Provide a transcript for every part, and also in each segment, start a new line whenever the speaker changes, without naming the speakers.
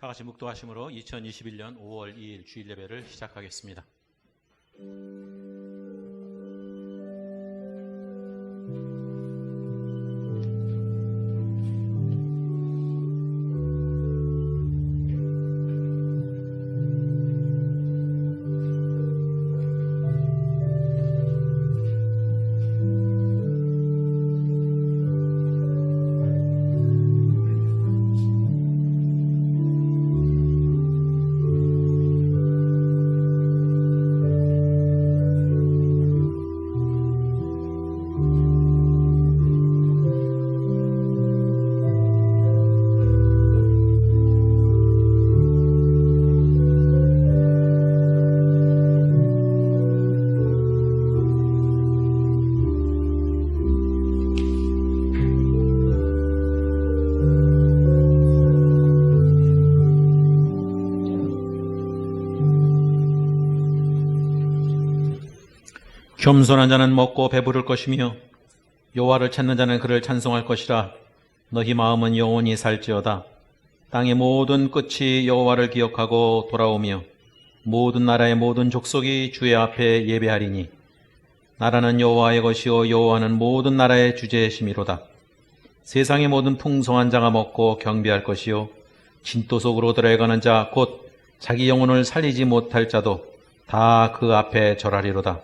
다 같이 묵도하심으로 2021년 5월 2일 주일 예배를 시작하겠습니다. 겸손한 자는 먹고 배부를 것이며 여호와를 찾는 자는 그를 찬송할 것이라. 너희 마음은 영원히 살지어다. 땅의 모든 끝이 여호와를 기억하고 돌아오며 모든 나라의 모든 족속이 주의 앞에 예배하리니 나라는 여호와의 것이요 여호와는 모든 나라의 주제심이로다. 세상의 모든 풍성한 자가 먹고 경배할 것이요 진토 속으로 들어가는 자 곧 자기 영혼을 살리지 못할 자도 다 그 앞에 절하리로다.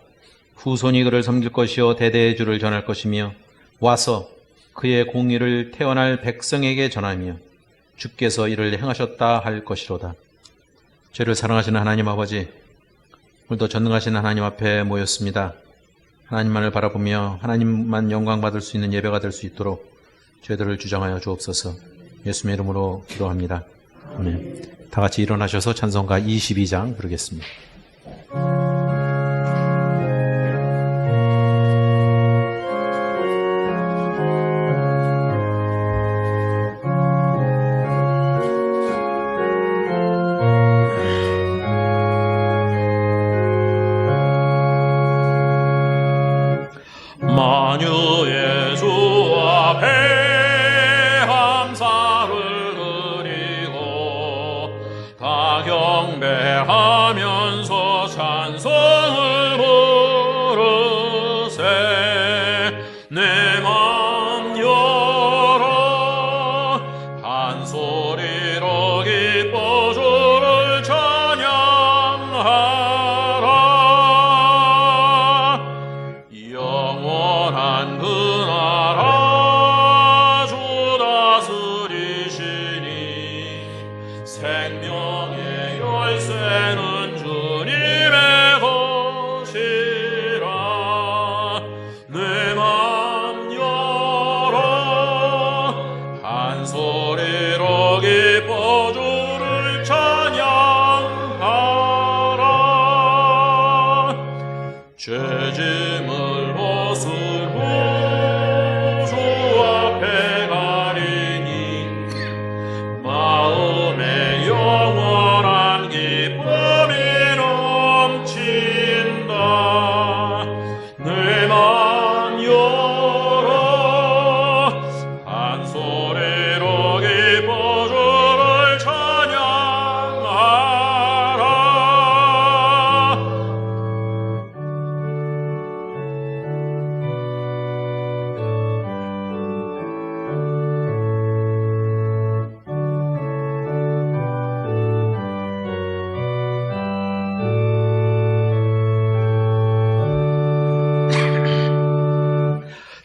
후손이 그를 섬길 것이요 대대의 주를 전할 것이며 와서 그의 공의를 태어날 백성에게 전하며 주께서 이를 행하셨다 할 것이로다. 죄를 사랑하시는 하나님 아버지, 오늘도 전능하신 하나님 앞에 모였습니다. 하나님만을 바라보며 하나님만 영광 받을 수 있는 예배가 될 수 있도록 죄들을 주장하여 주옵소서. 예수님의 이름으로 기도합니다. 아멘. 다 같이 일어나셔서 찬송가 22장 부르겠습니다.
만유의 주 앞에 감사를 드리고 다 경배하면서 찬송을 부르세. 내 맘 열어 한 소리로 기뻐 주를 찬양하라. 영원한 그 나라 주 다스리시니 생명의 열쇠는 주님의 것이라. 내 맘 열어 한 소리로 기뻐 주를 찬양하라. 죄짐을 벗으고 주 앞에 가리니 마음에 영원한 기쁨이 넘친다. 내 맘 열어 한 소리로 기뻐 주를 찬양하라.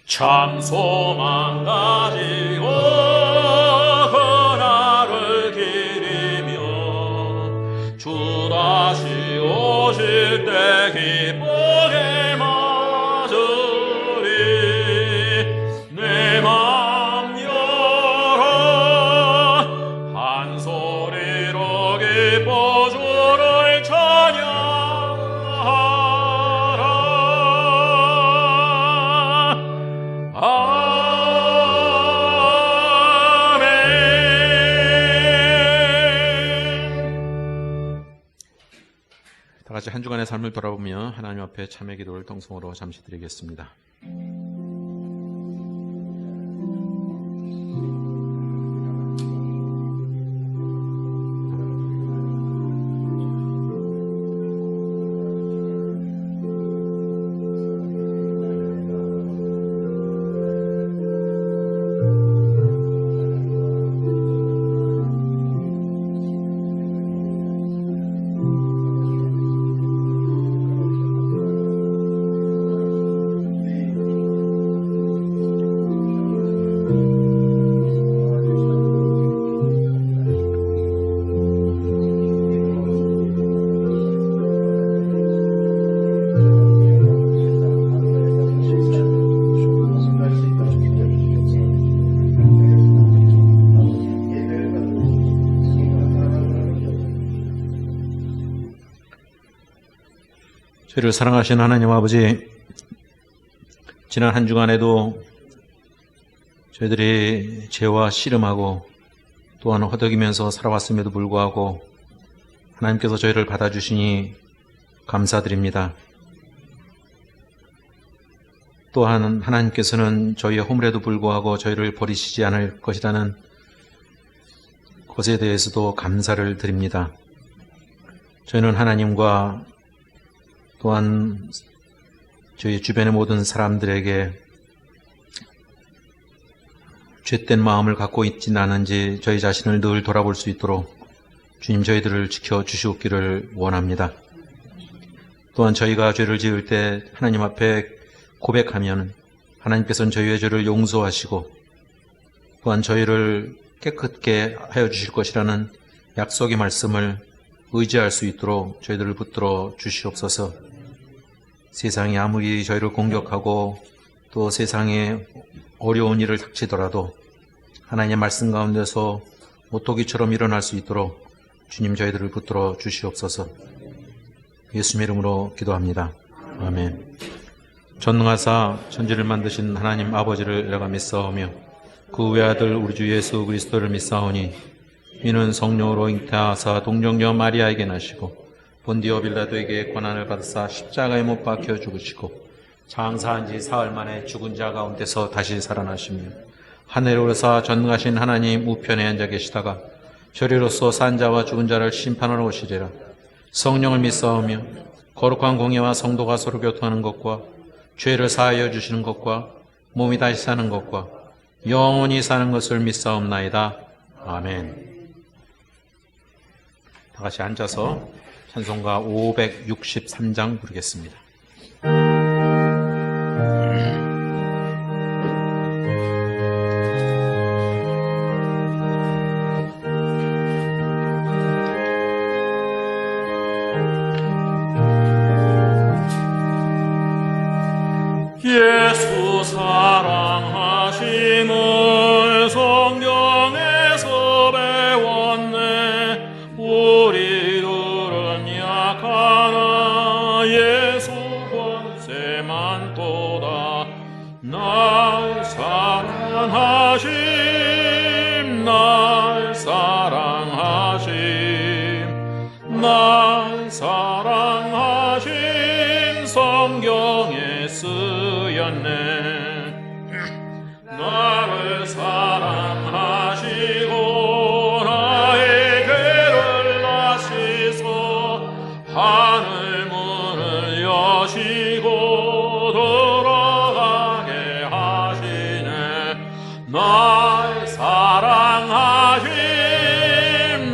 참 소망 가지고 그날을 기리며 주 다시 오실 때 기쁘게 맞으리. 내 맘 열어 한 소리로 기뻐 주를 찬양하라.
다 같이 한 주간의 삶을 돌아보며 하나님 앞에 참회 기도를 통성으로 잠시 드리겠습니다. 저희를 사랑하신 하나님 아버지, 지난 한 주간에도 저희들이 죄와 씨름하고 또한 허덕이면서 살아왔음에도 불구하고 하나님께서 저희를 받아주시니 감사드립니다. 또한 하나님께서는 저희의 허물에도 불구하고 저희를 버리시지 않을 것이라는 것에 대해서도 감사를 드립니다. 저희는 하나님과 또한 저희 주변의 모든 사람들에게 죄된 마음을 갖고 있지는 않은지 저희 자신을 늘 돌아볼 수 있도록 주님 저희들을 지켜주시옵기를 원합니다. 또한 저희가 죄를 지을 때 하나님 앞에 고백하면 하나님께서는 저희의 죄를 용서하시고 또한 저희를 깨끗게 하여 주실 것이라는 약속의 말씀을 의지할 수 있도록 저희들을 붙들어 주시옵소서. 세상이 아무리 저희를 공격하고 또 세상에 어려운 일을 닥치더라도 하나님의 말씀 가운데서 오토기처럼 일어날 수 있도록 주님 저희들을 붙들어 주시옵소서. 예수님의 이름으로 기도합니다. 아멘. 전능하사 천지를 만드신 하나님 아버지를 내가 믿사오며 그 외아들 우리 주 예수 그리스도를 믿사오니 이는 성령으로 잉태하사 동정녀 마리아에게 나시고 본디오 빌라도에게 고난을 받으사 십자가에 못 박혀 죽으시고 장사한 지 사흘 만에 죽은 자 가운데서 다시 살아나시며 하늘에 오르사 전능하신 하나님 우편에 앉아 계시다가 저리로서 산 자와 죽은 자를 심판하러 오시리라. 성령을 믿사오며 거룩한 공예와 성도가 서로 교통하는 것과 죄를 사하여 주시는 것과 몸이 다시 사는 것과 영원히 사는 것을 믿사옵나이다. 아멘. 다 같이 앉아서 찬송가 563장 부르겠습니다.
예수 사랑하심을 성경에서 배웠네. 우리들은 약하나 예수 권세만 도다. 날 사랑하심 날 사랑하심 날 사랑하심 성경에 쓰였네. 나를 사랑하시고 나의 죄를 나시소 하늘 문을 여시고 들어가게 하시네. 날 사랑하심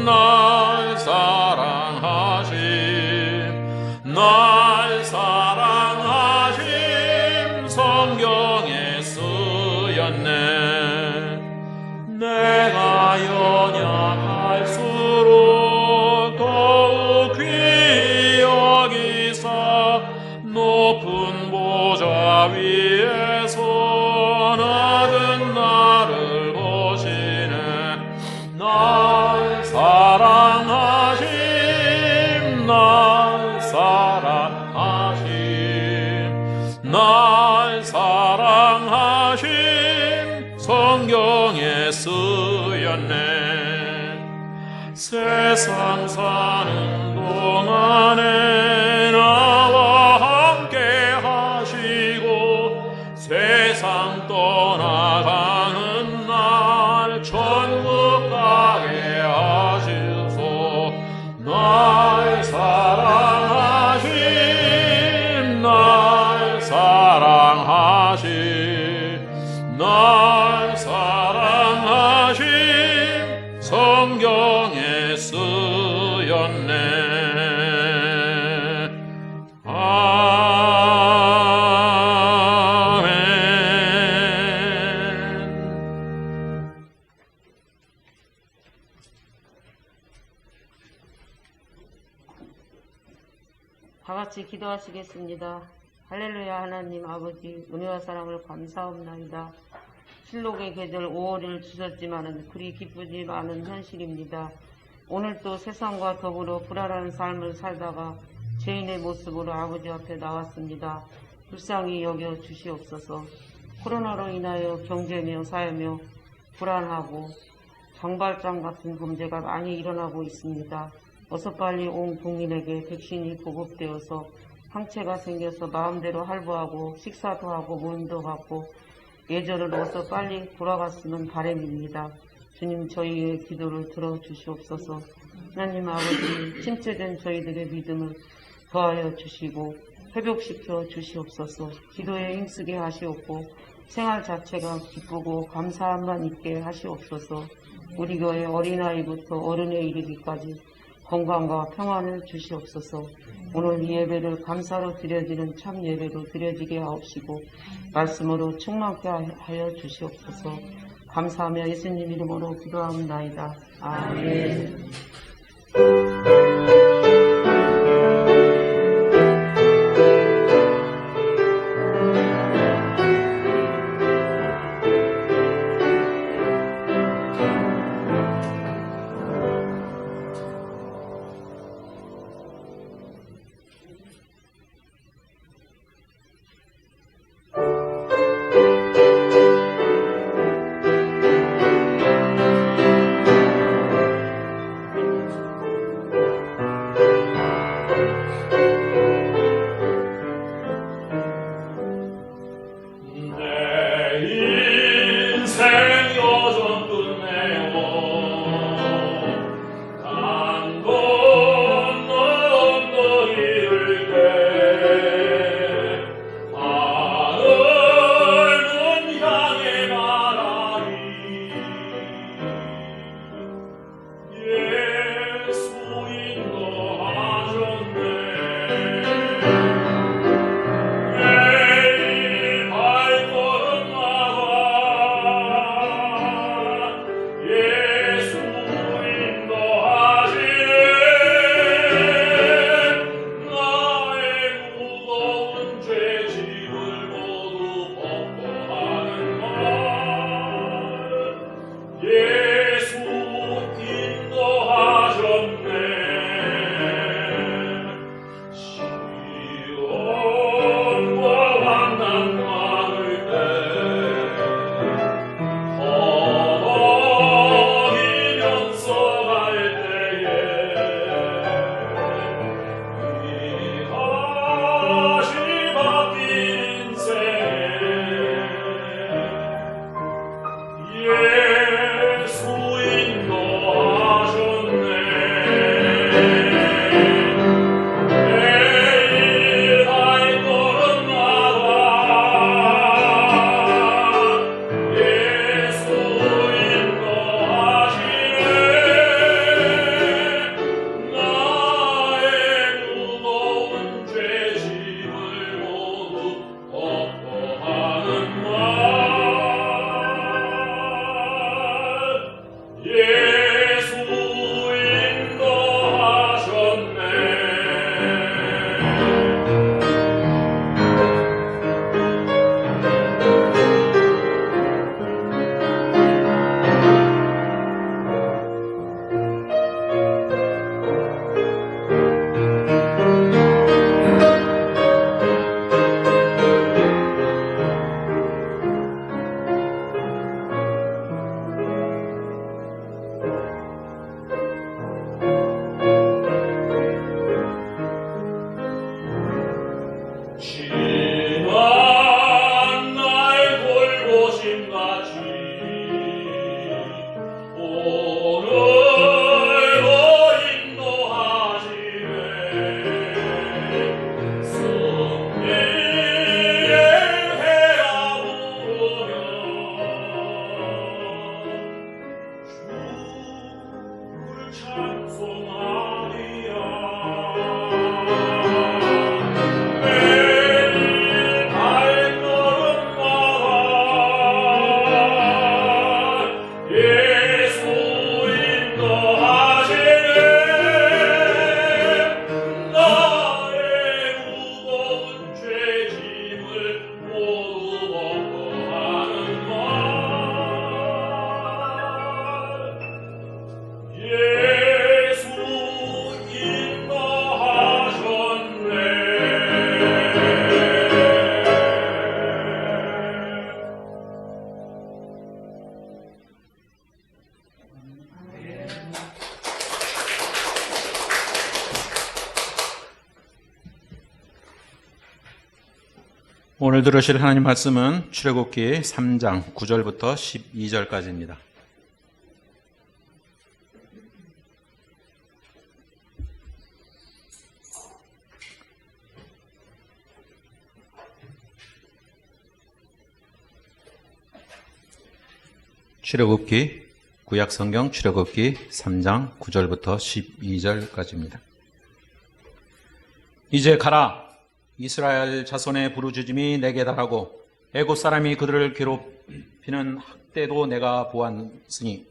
날 사랑하심 날 사랑하심 성경에 쓰였네. 내가 연약할수록 더욱 귀히 여기사 높은 보좌 위에서 낮은 나를 보시네. 날 사랑하심 날 사랑하심 날 사랑하심 성경에 쓰였네. 세상 사는 동안에 나와 함께 하시고 세상 떠나가는 날 천국 가게 하시소. 날 사랑하심 날 사랑하심 날 사랑하심 성경에 쓰였네. 아멘.
다 같이 기도하시겠습니다. 할렐루야. 하나님 아버지 은혜와 사랑을 감사옵나이다. 실록의 계절 5월을 주셨지만은 그리 기쁘지 않은 현실입니다. 오늘 또 세상과 더불어 불안한 삶을 살다가 죄인의 모습으로 아버지 앞에 나왔습니다. 불쌍히 여겨 주시옵소서. 코로나로 인하여 경제며 사회며 불안하고 장발장 같은 범죄가 많이 일어나고 있습니다. 어서 빨리 온 국민에게 백신이 보급되어서 상체가 생겨서 마음대로 할부하고 식사도 하고 모임도 갖고 예전으로 어서 빨리 돌아갔으면 바람입니다. 주님, 저희의 기도를 들어주시옵소서. 하나님 아버지, 침체된 저희들의 믿음을 더하여 주시고 회복시켜 주시옵소서. 기도에 힘쓰게 하시옵고 생활 자체가 기쁘고 감사함만 있게 하시옵소서. 우리 교회 어린아이부터 어른에 이르기까지 건강과 평안을 주시옵소서. 오늘 이 예배를 감사로 드려지는 참 예배로 드려지게 하옵시고 말씀으로 충만케 하여 주시옵소서. 감사하며 예수님 이름으로 기도합나이다. 아멘.
오늘 들으실 하나님 말씀은 출애굽기 3장 9절부터 12절까지입니다. 출애굽기 구약성경 출애굽기 3장 9절부터 12절까지입니다. 이제 가라. 이스라엘 자손의 부르짖음이 내게 달하고 애굽 사람이 그들을 괴롭히는 학대도 내가 보았으니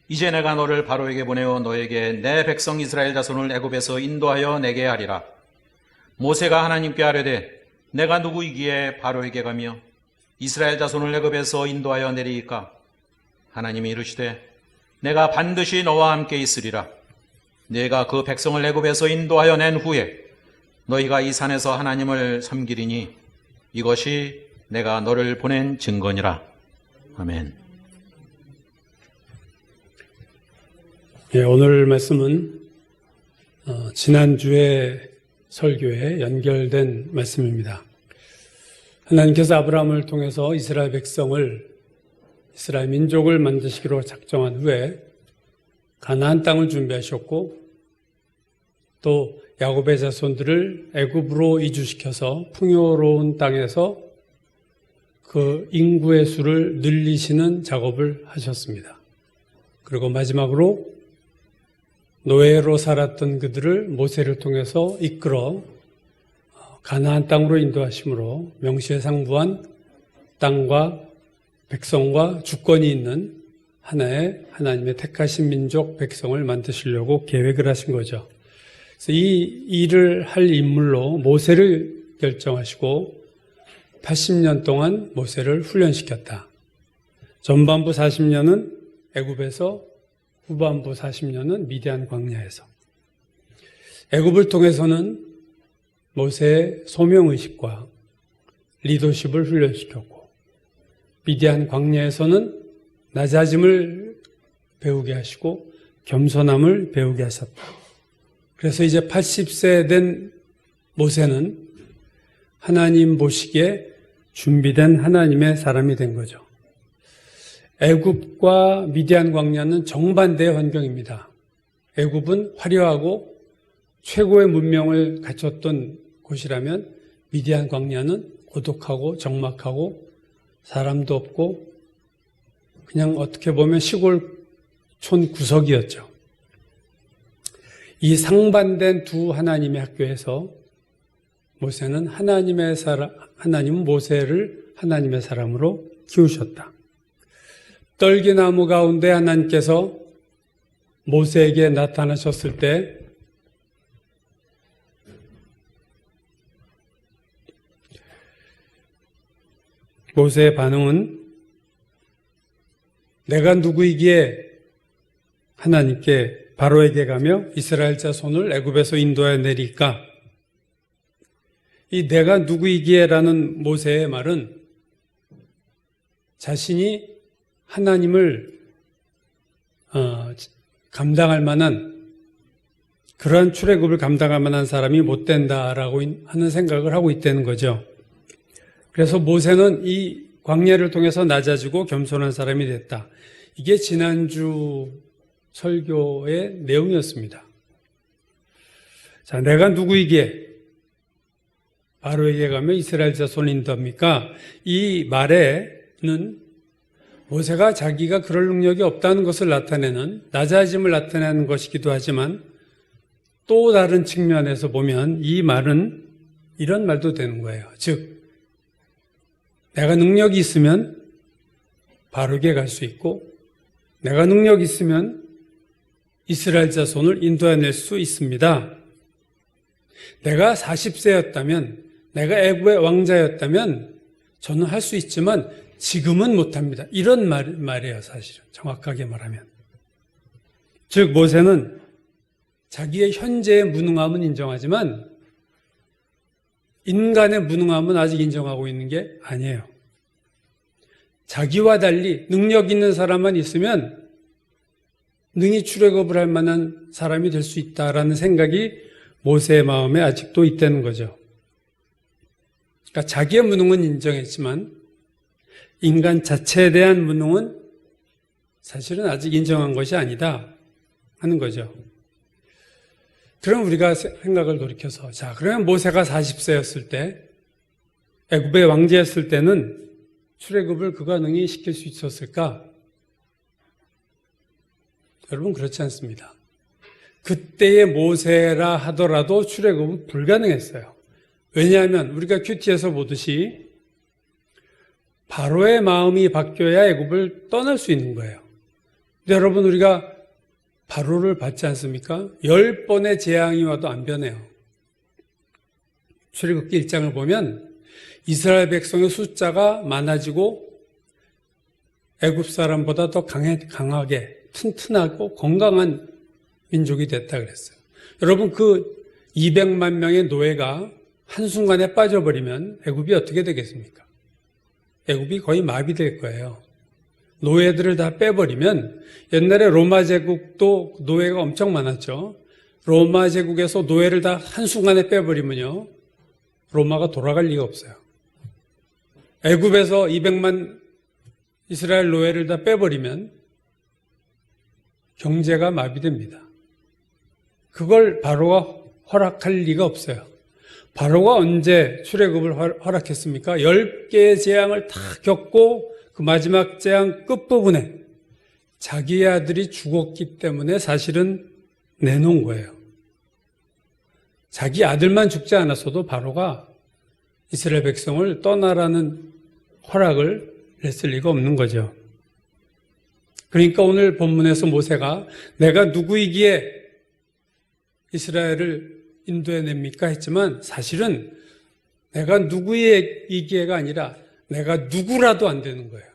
이제 내가 너를 바로에게 보내어 너에게 내 백성 이스라엘 자손을 애굽에서 인도하여 내게 하리라. 모세가 하나님께 아뢰되 내가 누구이기에 바로에게 가며 이스라엘 자손을 애굽에서 인도하여 내리이까? 하나님이 이르시되 내가 반드시 너와 함께 있으리라. 내가 그 백성을 애굽에서 인도하여 낸 후에 너희가 이 산에서 하나님을 섬기리니 이것이 내가 너를 보낸 증거니라. 아멘.
예, 오늘 말씀은 지난주의 설교에 연결된 말씀입니다. 하나님께서 아브라함을 통해서 이스라엘 백성을, 이스라엘 민족을 만드시기로 작정한 후에 가나안 땅을 준비하셨고 또 야곱의 자손들을 애굽으로 이주시켜서 풍요로운 땅에서 그 인구의 수를 늘리시는 작업을 하셨습니다. 그리고 마지막으로 노예로 살았던 그들을 모세를 통해서 이끌어 가나안 땅으로 인도하심으로 명실상부한 땅과 백성과 주권이 있는 하나의 하나님의 택하신 민족 백성을 만드시려고 계획을 하신 거죠. 그래서 이 일을 할 인물로 모세를 결정하시고 80년 동안 모세를 훈련시켰다. 전반부 40년은 애굽에서, 후반부 40년은 미디안 광야에서. 애굽을 통해서는 모세의 소명의식과 리더십을 훈련시켰고 미디안 광야에서는 낮아짐을 배우게 하시고 겸손함을 배우게 하셨다. 그래서 이제 80세 된 모세는 하나님 보시기에 준비된 하나님의 사람이 된 거죠. 애굽과 미디안 광야는 정반대의 환경입니다. 애굽은 화려하고 최고의 문명을 갖췄던 곳이라면 미디안 광야는 고독하고 적막하고 사람도 없고 그냥 어떻게 보면 시골촌 구석이었죠. 이 상반된 두 하나님의 학교에서 모세는 하나님은 모세를 하나님의 사람으로 키우셨다. 떨기나무 가운데 하나님께서 모세에게 나타나셨을 때 모세의 반응은 내가 누구이기에 하나님께 바로에게 가며 이스라엘 자손을 애굽에서 인도하여 내리까? 이 내가 누구이기에라는 모세의 말은 자신이 하나님을 감당할 만한 그러한 출애굽을 감당할 만한 사람이 못 된다라고 하는 생각을 하고 있다는 거죠. 그래서 모세는 이 광야를 통해서 낮아지고 겸손한 사람이 됐다. 이게 지난주 설교의 내용이었습니다. 자, 내가 누구이기에 바로에게 가면 이스라엘 자손을 인도합니까? 이 말에는 모세가 자기가 그럴 능력이 없다는 것을 나타내는, 낮아짐을 나타내는 것이기도 하지만 또 다른 측면에서 보면 이 말은 이런 말도 되는 거예요. 즉, 내가 능력이 있으면 바로에게 갈 수 있고 내가 능력이 있으면 이스라엘 자손을 인도해낼 수 있습니다. 내가 40세였다면, 내가 애굽의 왕자였다면 저는 할 수 있지만 지금은 못합니다. 이런 말이에요, 사실은. 정확하게 말하면. 즉, 모세는 자기의 현재의 무능함은 인정하지만 인간의 무능함은 아직 인정하고 있는 게 아니에요. 자기와 달리 능력 있는 사람만 있으면 능히 출애굽을 할 만한 사람이 될 수 있다라는 생각이 모세의 마음에 아직도 있다는 거죠. 그러니까 자기의 무능은 인정했지만 인간 자체에 대한 무능은 사실은 아직 인정한 것이 아니다 하는 거죠. 그럼 우리가 생각을 돌이켜서 자, 그러면 모세가 40세였을 때 애굽의 왕제였을 때는 출애굽을 그가 능히 시킬 수 있었을까? 여러분 그렇지 않습니다. 그때의 모세라 하더라도 출애굽은 불가능했어요. 왜냐하면 우리가 큐티에서 보듯이 바로의 마음이 바뀌어야 애굽을 떠날 수 있는 거예요. 근데 여러분 우리가 바로를 받지 않습니까? 10번의 재앙이 와도 안 변해요. 출애굽기 1장을 보면 이스라엘 백성의 숫자가 많아지고 애굽 사람보다 더 강하게 튼튼하고 건강한 민족이 됐다 그랬어요. 여러분 그 200만 명의 노예가 한순간에 빠져버리면 애굽이 어떻게 되겠습니까? 애굽이 거의 마비될 거예요. 노예들을 다 빼버리면 옛날에 로마 제국도 노예가 엄청 많았죠. 로마 제국에서 노예를 다 한순간에 빼버리면요. 로마가 돌아갈 리가 없어요. 애굽에서 200만 이스라엘 노예를 다 빼버리면 경제가 마비됩니다. 그걸 바로가 허락할 리가 없어요. 바로가 언제 출애굽을 허락했습니까? 10개의 재앙을 다 겪고 그 마지막 재앙 끝부분에 자기 아들이 죽었기 때문에 사실은 내놓은 거예요. 자기 아들만 죽지 않았어도 바로가 이스라엘 백성을 떠나라는 허락을 냈을 리가 없는 거죠. 그러니까 오늘 본문에서 모세가 내가 누구이기에 이스라엘을 인도해냅니까? 했지만 사실은 내가 누구이기에가 아니라 내가 누구라도 안 되는 거예요.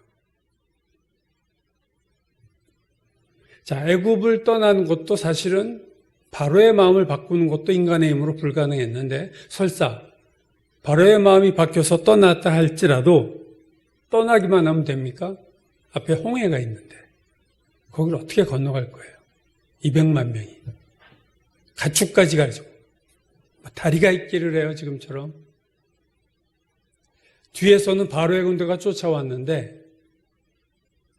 자, 애굽을 떠나는 것도 사실은 바로의 마음을 바꾸는 것도 인간의 힘으로 불가능했는데 설사 바로의 마음이 바뀌어서 떠났다 할지라도 떠나기만 하면 됩니까? 앞에 홍해가 있는데 거기를 어떻게 건너갈 거예요? 200만 명이. 가축까지 가지고. 다리가 있기를 해요, 지금처럼. 뒤에서는 바로의 군대가 쫓아왔는데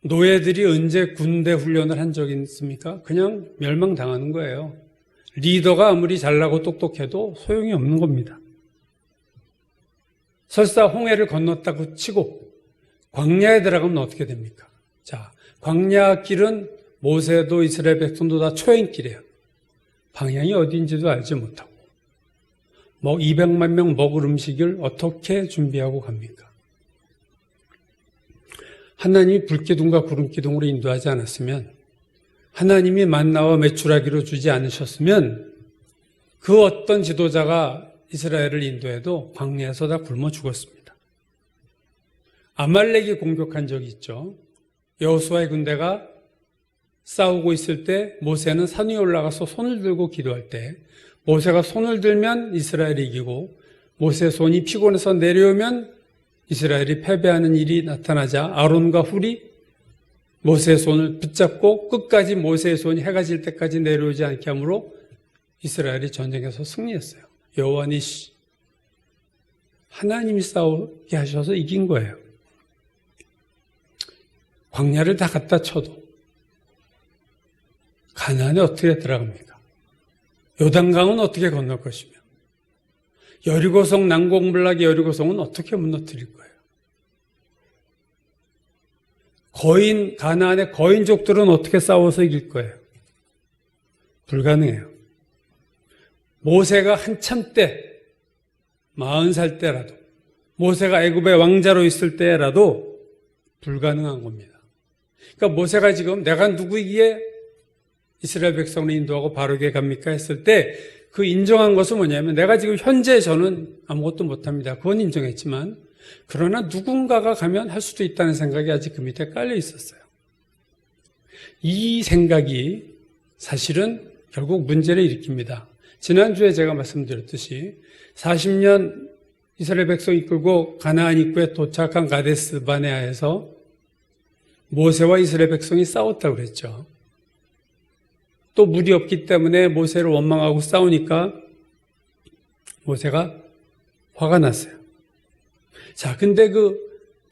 노예들이 언제 군대 훈련을 한 적이 있습니까? 그냥 멸망당하는 거예요. 리더가 아무리 잘나고 똑똑해도 소용이 없는 겁니다. 설사 홍해를 건넜다고 치고 광야에 들어가면 어떻게 됩니까? 자, 광야 길은 모세도 이스라엘 백성도 다 초행길이에요. 방향이 어딘지도 알지 못하고 200만 명 먹을 음식을 어떻게 준비하고 갑니까? 하나님이 불기둥과 구름기둥으로 인도하지 않았으면, 하나님이 만나와 메추라기로 주지 않으셨으면 그 어떤 지도자가 이스라엘을 인도해도 광야에서 다 굶어 죽었습니다. 아말렉이 공격한 적이 있죠. 여호수아의 군대가 싸우고 있을 때 모세는 산 위에 올라가서 손을 들고 기도할 때 모세가 손을 들면 이스라엘이 이기고 모세의 손이 피곤해서 내려오면 이스라엘이 패배하는 일이 나타나자 아론과 훌이 모세의 손을 붙잡고 끝까지 모세의 손이 해가 질 때까지 내려오지 않게 하므로 이스라엘이 전쟁에서 승리했어요. 여호와 니시, 하나님이 싸우게 하셔서 이긴 거예요. 광야를 다 갖다 쳐도 가나안에 어떻게 들어갑니까? 요단강은 어떻게 건널 것이며 여리고성 난공불락의 여리고성은 어떻게 무너뜨릴 거예요? 가나안의 거인족들은 어떻게 싸워서 이길 거예요? 불가능해요. 모세가 한참 때 40살 때라도 모세가 애굽의 왕자로 있을 때라도 불가능한 겁니다. 그러니까 모세가 지금 내가 누구이기에 이스라엘 백성을 인도하고 바르게 갑니까 했을 때 그 인정한 것은 뭐냐면 내가 지금 현재 저는 아무것도 못합니다. 그건 인정했지만 그러나 누군가가 가면 할 수도 있다는 생각이 아직 그 밑에 깔려 있었어요. 이 생각이 사실은 결국 문제를 일으킵니다. 지난주에 제가 말씀드렸듯이 40년 이스라엘 백성 이끌고 가나안 입구에 도착한 가데스 바네아에서 모세와 이스라엘 백성이 싸웠다고 그랬죠. 또 물이 없기 때문에 모세를 원망하고 싸우니까 모세가 화가 났어요. 자, 근데 그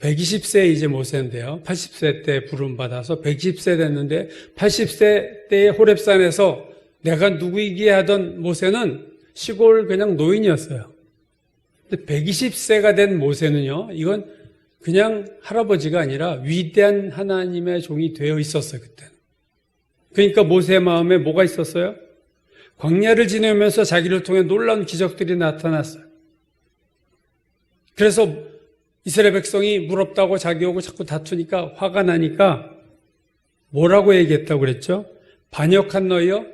120세 이제 모세인데요. 80세 때 부름받아서 120세 됐는데 80세 때의 호렙산에서 내가 누구이기에 하던 모세는 시골 그냥 노인이었어요. 근데 120세가 된 모세는요, 이건 그냥 할아버지가 아니라 위대한 하나님의 종이 되어 있었어요, 그때는. 그러니까 모세의 마음에 뭐가 있었어요? 광야를 지내면서 자기를 통해 놀라운 기적들이 나타났어요. 그래서 이스라엘 백성이 무럽다고 자기하고 자꾸 다투니까 화가 나니까 뭐라고 얘기했다고 그랬죠? 반역한 너희여,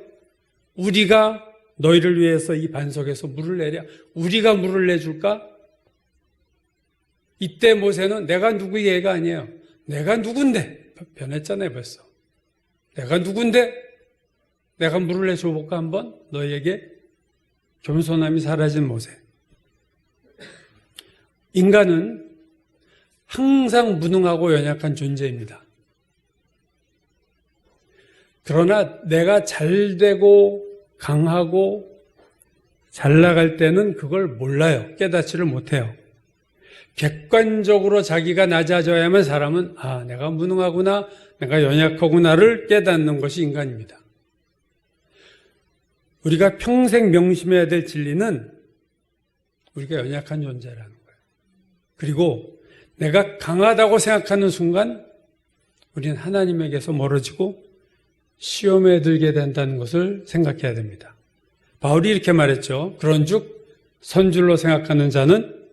우리가 너희를 위해서 이 반석에서 물을 내랴. 우리가 물을 내줄까? 이때 모세는 내가 누구예가 아니에요. 내가 누군데? 변했잖아요, 벌써. 내가 누군데? 내가 물을 내줘볼까 한번? 너희에게 겸손함이 사라진 모세. 인간은 항상 무능하고 연약한 존재입니다. 그러나 내가 잘되고 강하고 잘 나갈 때는 그걸 몰라요. 깨닫지를 못해요. 객관적으로 자기가 낮아져야만 사람은 내가 무능하구나, 내가 연약하구나를 깨닫는 것이 인간입니다. 우리가 평생 명심해야 될 진리는 우리가 연약한 존재라는 거예요. 그리고 내가 강하다고 생각하는 순간 우리는 하나님에게서 멀어지고 시험에 들게 된다는 것을 생각해야 됩니다. 바울이 이렇게 말했죠. 그런즉 선줄로 생각하는 자는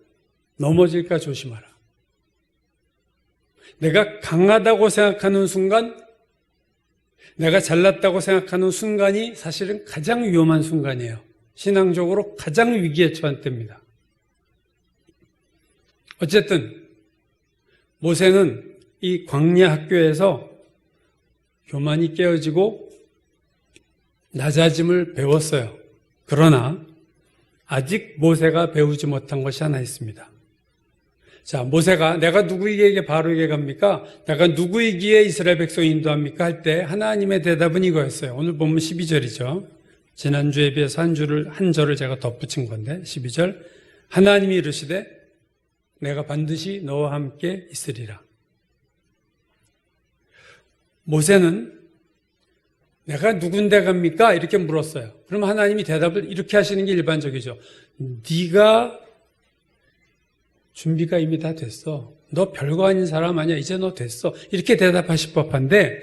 넘어질까 조심하라. 내가 강하다고 생각하는 순간, 내가 잘났다고 생각하는 순간이 사실은 가장 위험한 순간이에요. 신앙적으로 가장 위기에 처한 때입니다. 어쨌든 모세는 이 광야 학교에서 교만이 깨어지고 낮아짐을 배웠어요. 그러나 아직 모세가 배우지 못한 것이 하나 있습니다. 자, 모세가 내가 누구에게 바로에게 갑니까? 내가 누구이기에 이스라엘 백성을 인도합니까? 할 때 하나님의 대답은 이거였어요. 오늘 보면 12절이죠. 지난주에 비해서 한 절을 제가 덧붙인 건데 12절 하나님이 이르시되 내가 반드시 너와 함께 있으리라. 모세는 내가 누군데 갑니까? 이렇게 물었어요. 그럼 하나님이 대답을 이렇게 하시는 게 일반적이죠. 네가 준비가 이미 다 됐어. 너 별거 아닌 사람 아니야. 이제 너 됐어. 이렇게 대답하실 법한데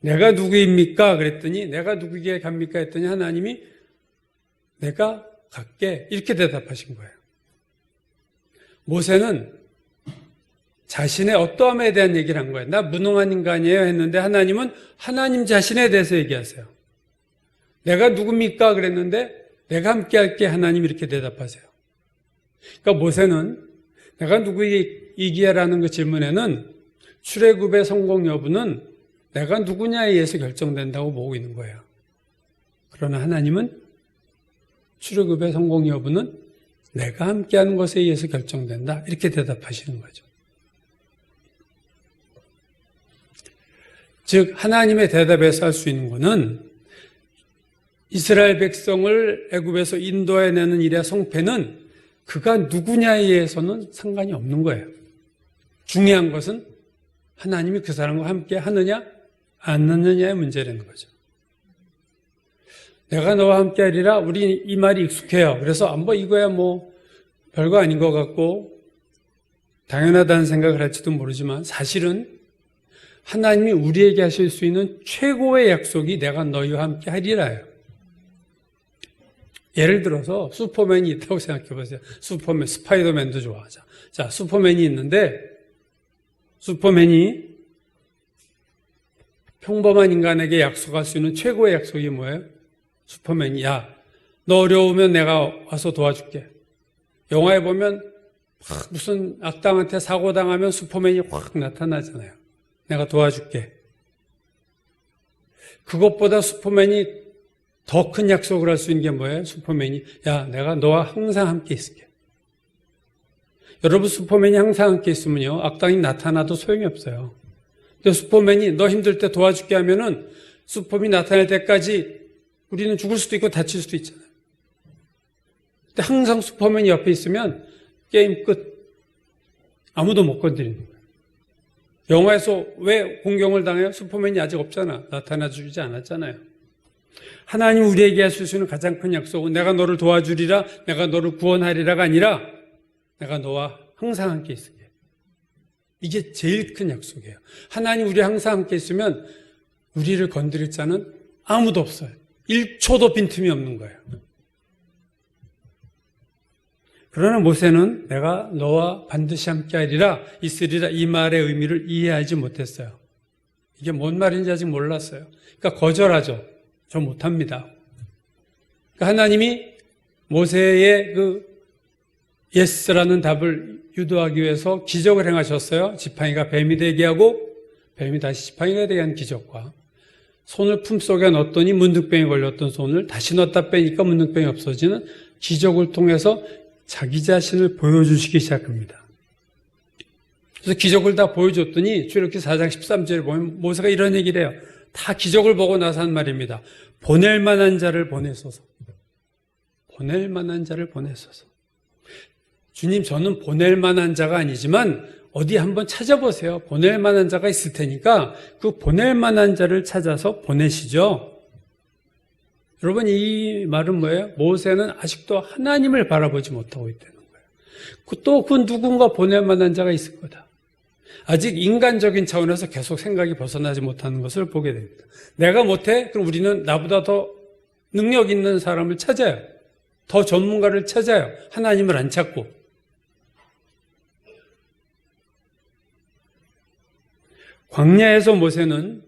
내가 누구입니까? 그랬더니 내가 누구에게 갑니까? 했더니 하나님이 내가 갈게. 이렇게 대답하신 거예요. 모세는 자신의 어떠함에 대한 얘기를 한 거예요. 나 무능한 인간이에요 했는데 하나님은 하나님 자신에 대해서 얘기하세요. 내가 누굽니까? 그랬는데 내가 함께 할게. 하나님 이렇게 대답하세요. 그러니까 모세는 내가 누구이기에라는 그 질문에는 출애굽의 성공 여부는 내가 누구냐에 의해서 결정된다고 보고 있는 거예요. 그러나 하나님은 출애굽의 성공 여부는 내가 함께하는 것에 의해서 결정된다. 이렇게 대답하시는 거죠. 즉 하나님의 대답에서 할 수 있는 것은 이스라엘 백성을 애굽에서 인도해내는 일의 성패는 그가 누구냐에 의해서는 상관이 없는 거예요. 중요한 것은 하나님이 그 사람과 함께 하느냐 안 하느냐의 문제라는 거죠. 내가 너와 함께 하리라. 우리 이 말이 익숙해요. 그래서 이거야 별거 아닌 것 같고 당연하다는 생각을 할지도 모르지만 사실은 하나님이 우리에게 하실 수 있는 최고의 약속이 내가 너희와 함께 하리라예요. 예를 들어서 슈퍼맨이 있다고 생각해 보세요. 슈퍼맨, 스파이더맨도 좋아하자. 자, 슈퍼맨이 있는데 슈퍼맨이 평범한 인간에게 약속할 수 있는 최고의 약속이 뭐예요? 슈퍼맨이 너 어려우면 내가 와서 도와줄게. 영화에 보면 무슨 악당한테 사고당하면 슈퍼맨이 확 나타나잖아요. 내가 도와줄게. 그것보다 슈퍼맨이 더 큰 약속을 할 수 있는 게 뭐예요? 슈퍼맨이 내가 너와 항상 함께 있을게. 여러분 슈퍼맨이 항상 함께 있으면요 악당이 나타나도 소용이 없어요. 근데 슈퍼맨이 너 힘들 때 도와줄게 하면은 슈퍼맨이 나타날 때까지 우리는 죽을 수도 있고 다칠 수도 있잖아요. 근데 항상 슈퍼맨이 옆에 있으면 게임 끝. 아무도 못 건드리는 거예요. 영화에서 왜 공경을 당해요? 슈퍼맨이 아직 없잖아. 나타나주지 않았잖아요. 하나님 우리에게 하시는 가장 큰 약속은 내가 너를 도와주리라, 내가 너를 구원하리라가 아니라 내가 너와 항상 함께 있으게. 이게 제일 큰 약속이에요. 하나님 우리 항상 함께 있으면 우리를 건드릴 자는 아무도 없어요. 1초도 빈틈이 없는 거예요. 그러나 모세는 내가 너와 반드시 함께하리라, 있으리라 이 말의 의미를 이해하지 못했어요. 이게 뭔 말인지 아직 몰랐어요. 그러니까 거절하죠. 저 못합니다. 그러니까 하나님이 모세의 그 예스라는 답을 유도하기 위해서 기적을 행하셨어요. 지팡이가 뱀이 되게 하고 뱀이 다시 지팡이가 되게 하는 기적과 손을 품속에 넣었더니 문득병에 걸렸던 손을 다시 넣었다 빼니까 문득병이 없어지는 기적을 통해서 자기 자신을 보여주시기 시작합니다. 그래서 기적을 다 보여줬더니 출애굽기 4장 13절에 보면 모세가 이런 얘기를 해요. 다 기적을 보고 나서 한 말입니다. 보낼 만한 자를 보내소서. 보낼 만한 자를 보내소서. 주님, 저는 보낼 만한 자가 아니지만 어디 한번 찾아보세요. 보낼 만한 자가 있을 테니까 그 보낼 만한 자를 찾아서 보내시죠. 여러분, 이 말은 뭐예요? 모세는 아직도 하나님을 바라보지 못하고 있다는 거예요. 또 그 누군가 보낼 만한 자가 있을 거다. 아직 인간적인 차원에서 계속 생각이 벗어나지 못하는 것을 보게 됩니다. 내가 못해? 그럼 우리는 나보다 더 능력 있는 사람을 찾아요. 더 전문가를 찾아요. 하나님을 안 찾고. 광야에서 모세는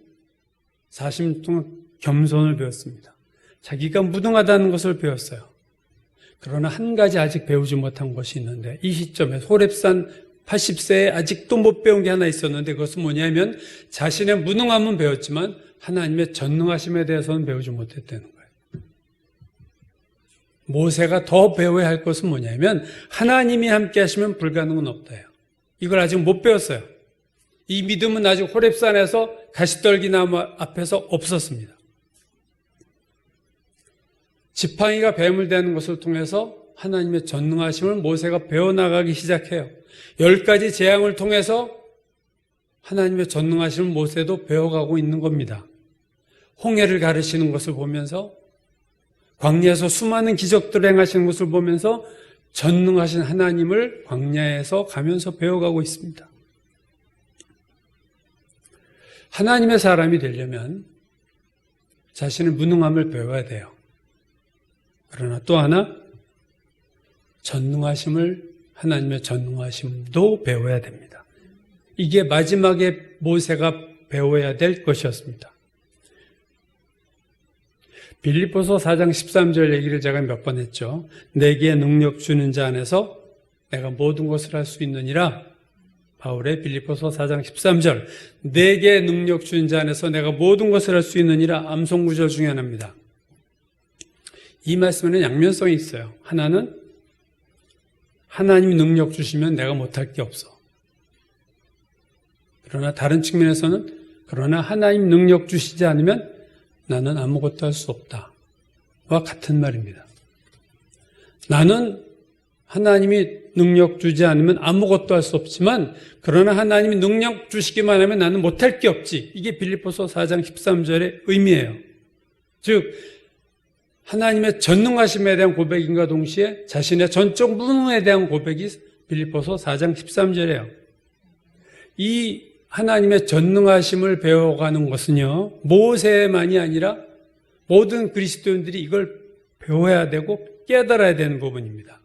40년 동안 겸손을 배웠습니다. 자기가 무능하다는 것을 배웠어요. 그러나 한 가지 아직 배우지 못한 것이 있는데 이 시점에 호렙산 80세에 아직도 못 배운 게 하나 있었는데 그것은 뭐냐면 자신의 무능함은 배웠지만 하나님의 전능하심에 대해서는 배우지 못했다는 거예요. 모세가 더 배워야 할 것은 뭐냐면 하나님이 함께 하시면 불가능은 없다요. 이걸 아직 못 배웠어요. 이 믿음은 아직 호렙산에서 가시떨기 나무 앞에서 없었습니다. 지팡이가 뱀을 대는 것을 통해서 하나님의 전능하심을 모세가 배워나가기 시작해요. 10가지 재앙을 통해서 하나님의 전능하심을 모세도 배워가고 있는 겁니다. 홍해를 가르시는 것을 보면서 광야에서 수많은 기적들을 행하시는 것을 보면서 전능하신 하나님을 광야에서 가면서 배워가고 있습니다. 하나님의 사람이 되려면 자신의 무능함을 배워야 돼요. 그러나 또 하나 하나님의 전능하심도 배워야 됩니다. 이게 마지막에 모세가 배워야 될 것이었습니다. 빌립보서 4장 13절 얘기를 제가 몇 번 했죠. 내게 능력 주는 자 안에서 내가 모든 것을 할 수 있느니라. 바울의 빌립보서 4장 13절 내게 능력 주는 자 안에서 내가 모든 것을 할 수 있느니라. 암송구절 중에 하나입니다. 이 말씀에는 양면성이 있어요. 하나는 하나님이 능력 주시면 내가 못할 게 없어. 그러나 다른 측면에서는 그러나 하나님 능력 주시지 않으면 나는 아무것도 할 수 없다. 와 같은 말입니다. 나는 하나님이 능력 주지 않으면 아무것도 할 수 없지만 그러나 하나님이 능력 주시기만 하면 나는 못할 게 없지. 이게 빌립보서 4장 13절의 의미예요. 즉 하나님의 전능하심에 대한 고백인과 동시에 자신의 전적 무능에 대한 고백이 빌립보서 4장 13절이에요. 이 하나님의 전능하심을 배워가는 것은요, 모세만이 아니라 모든 그리스도인들이 이걸 배워야 되고 깨달아야 되는 부분입니다.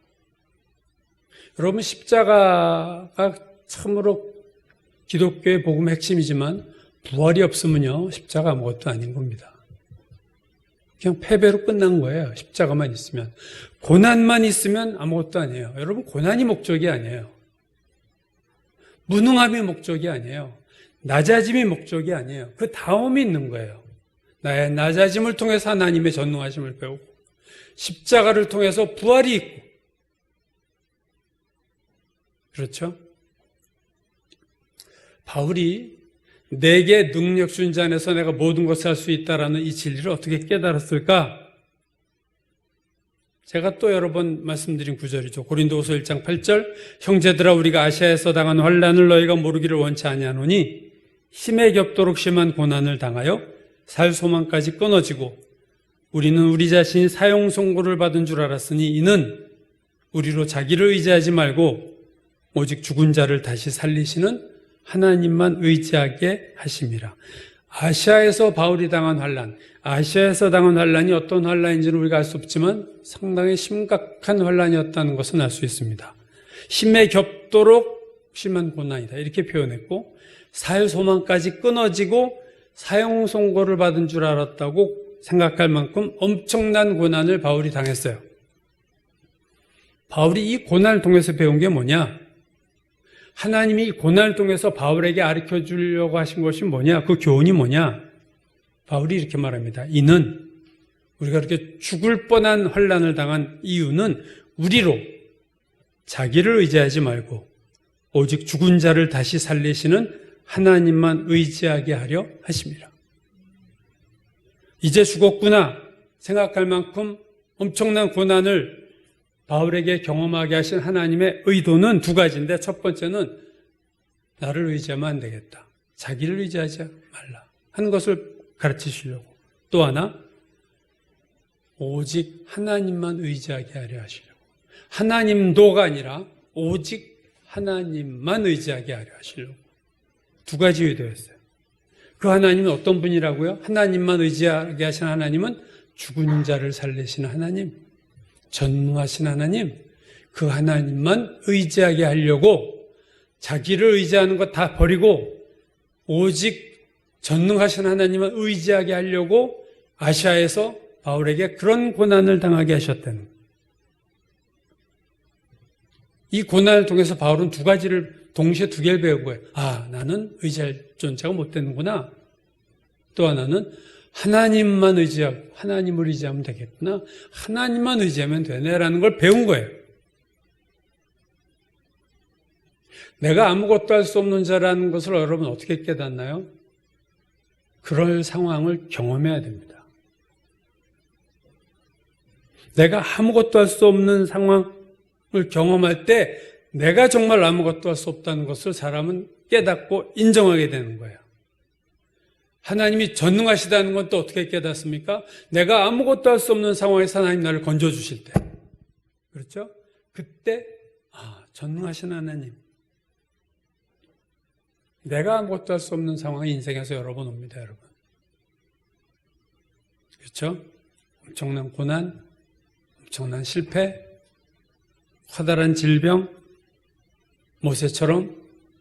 여러분, 십자가가 참으로 기독교의 복음의 핵심이지만 부활이 없으면요, 십자가 아무것도 아닌 겁니다. 그냥 패배로 끝난 거예요. 십자가만 있으면. 고난만 있으면 아무것도 아니에요. 여러분, 고난이 목적이 아니에요. 무능함이 목적이 아니에요. 낮아짐이 목적이 아니에요. 그 다음이 있는 거예요. 나의 낮아짐을 통해서 하나님의 전능하심을 배우고 십자가를 통해서 부활이 있고 그렇죠? 바울이 내게 능력 준 자 안에서 내가 모든 것을 할 수 있다라는 이 진리를 어떻게 깨달았을까? 제가 또 여러 번 말씀드린 구절이죠. 고린도후서 1장 8절 형제들아 우리가 아시아에서 당한 환난을 너희가 모르기를 원치 아니하노니 힘에 겹도록 심한 고난을 당하여 살 소망까지 끊어지고 우리는 우리 자신이 사형 선고를 받은 줄 알았으니 이는 우리로 자기를 의지하지 말고 오직 죽은 자를 다시 살리시는 하나님만 의지하게 하심이라. 아시아에서 바울이 당한 환난, 아시아에서 당한 환난이 어떤 환난인지는 우리가 알 수 없지만 상당히 심각한 환난이었다는 것은 알 수 있습니다. 힘에 겹도록 심한 고난이다 이렇게 표현했고 살 소망까지 끊어지고 사형 선고를 받은 줄 알았다고 생각할 만큼 엄청난 고난을 바울이 당했어요. 바울이 이 고난을 통해서 배운 게 뭐냐? 하나님이 이 고난을 통해서 바울에게 가르쳐 주려고 하신 것이 뭐냐? 그 교훈이 뭐냐? 바울이 이렇게 말합니다. 이는 우리가 이렇게 죽을 뻔한 환난을 당한 이유는 우리로 자기를 의지하지 말고 오직 죽은 자를 다시 살리시는 하나님만 의지하게 하려 하심이라. 이제 죽었구나 생각할 만큼 엄청난 고난을 바울에게 경험하게 하신 하나님의 의도는 두 가지인데 첫 번째는 나를 의지하면 안 되겠다. 자기를 의지하지 말라 하는 것을 가르치시려고. 또 하나 오직 하나님만 의지하게 하려 하시려고. 하나님도가 아니라 오직 하나님만 의지하게 하려 하시려고. 두 가지 의도였어요. 그 하나님은 어떤 분이라고요? 하나님만 의지하게 하신 하나님은 죽은 자를 살리시는 하나님, 전능하신 하나님, 그 하나님만 의지하게 하려고 자기를 의지하는 것 다 버리고 오직 전능하신 하나님만 의지하게 하려고 아시아에서 바울에게 그런 고난을 당하게 하셨다는 거예요. 이 고난을 통해서 바울은 두 가지를 동시에 두 개를 배운 거예요. 아, 나는 의지할 존재가 못 되는구나. 또 하나는 하나님만 의지하고 하나님을 의지하면 되겠구나. 하나님만 의지하면 되네라는 걸 배운 거예요. 내가 아무것도 할 수 없는 자라는 것을 여러분 어떻게 깨닫나요? 그럴 상황을 경험해야 됩니다. 내가 아무것도 할 수 없는 상황을 경험할 때 내가 정말 아무것도 할 수 없다는 것을 사람은 깨닫고 인정하게 되는 거예요. 하나님이 전능하시다는 건 또 어떻게 깨닫습니까? 내가 아무것도 할 수 없는 상황에서 하나님 나를 건져주실 때. 그렇죠? 그때 전능하신 하나님. 내가 아무것도 할 수 없는 상황이 인생에서 여러 번 옵니다, 여러분. 그렇죠? 엄청난 고난, 엄청난 실패, 커다란 질병, 모세처럼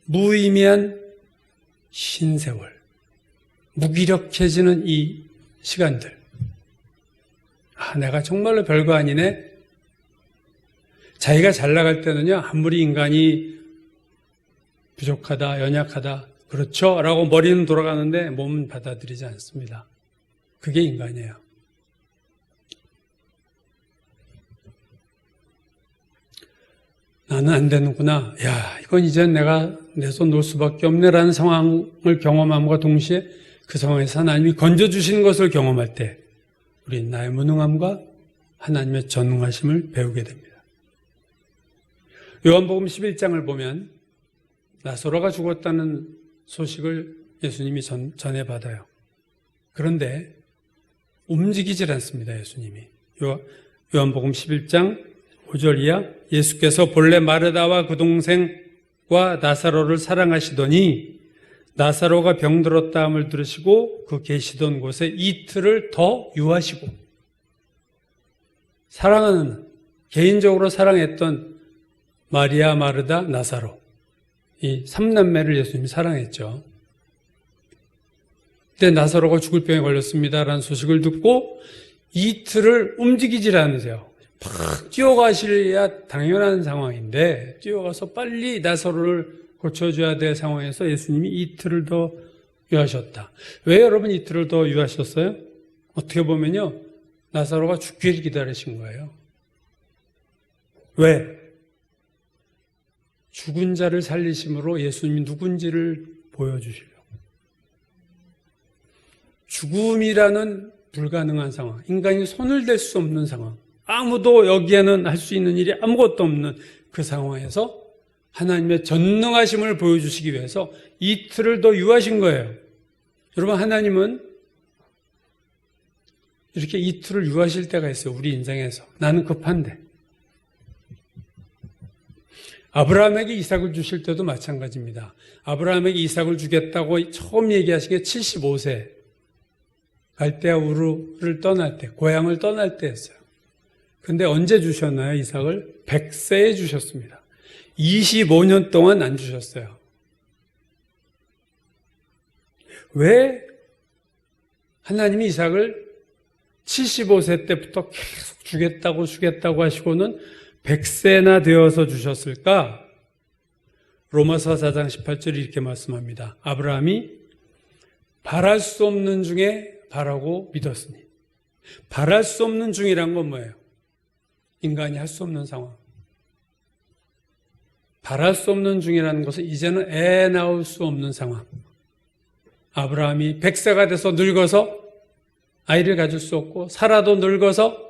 무의미한 신세월, 무기력해지는 이 시간들. 내가 정말로 별거 아니네. 자기가 잘 나갈 때는요, 아무리 인간이 부족하다, 연약하다, 그렇죠? 라고 머리는 돌아가는데 몸은 받아들이지 않습니다. 그게 인간이에요. 나는 안 되는구나. 야, 이건 이젠 내가 내 손 놓을 수밖에 없네라는 상황을 경험함과 동시에 그 상황에서 하나님이 건져주시는 것을 경험할 때 우리 나의 무능함과 하나님의 전능하심을 배우게 됩니다. 요한복음 11장을 보면 나사로가 죽었다는 소식을 예수님이 전해받아요. 그런데 움직이질 않습니다. 예수님이. 요한복음 11장 5절 이하 예수께서 본래 마르다와 그 동생과 나사로를 사랑하시더니 나사로가 병들었다 함을 들으시고 그 계시던 곳에 이틀을 더 유하시고 사랑하는 개인적으로 사랑했던 마리아, 마르다, 나사로 이 3남매를 예수님이 사랑했죠. 그때 나사로가 죽을 병에 걸렸습니다라는 소식을 듣고 이틀을 움직이질 않으세요. 팍 뛰어가시려야 당연한 상황인데 뛰어가서 빨리 나사로를 고쳐줘야 될 상황에서 예수님이 이틀을 더 유하셨다. 왜 여러분 이틀을 더 유하셨어요? 어떻게 보면요, 나사로가 죽기를 기다리신 거예요. 왜? 죽은 자를 살리심으로 예수님이 누군지를 보여주시려고. 죽음이라는 불가능한 상황, 인간이 손을 댈 수 없는 상황, 아무도 여기에는 할 수 있는 일이 아무것도 없는 그 상황에서 하나님의 전능하심을 보여주시기 위해서 이틀을 더 유하신 거예요. 여러분, 하나님은 이렇게 이틀을 유하실 때가 있어요. 우리 인생에서. 나는 급한데. 아브라함에게 이삭을 주실 때도 마찬가지입니다. 아브라함에게 이삭을 주겠다고 처음 얘기하신 게 75세. 갈대아 우르를 떠날 때, 고향을 떠날 때였어요. 근데 언제 주셨나요? 이삭을 100세에 주셨습니다. 25년 동안 안 주셨어요. 왜 하나님이 이삭을 75세 때부터 계속 주겠다고 하시고는 100세나 되어서 주셨을까? 로마서 4장 18절이 이렇게 말씀합니다. 아브라함이 바랄 수 없는 중에 바라고 믿었으니. 바랄 수 없는 중이란 건 뭐예요? 인간이 할 수 없는 상황. 바랄 수 없는 중이라는 것은 이제는 애 낳을 수 없는 상황. 아브라함이 100세가 돼서 늙어서 아이를 가질 수 없고 사라도 늙어서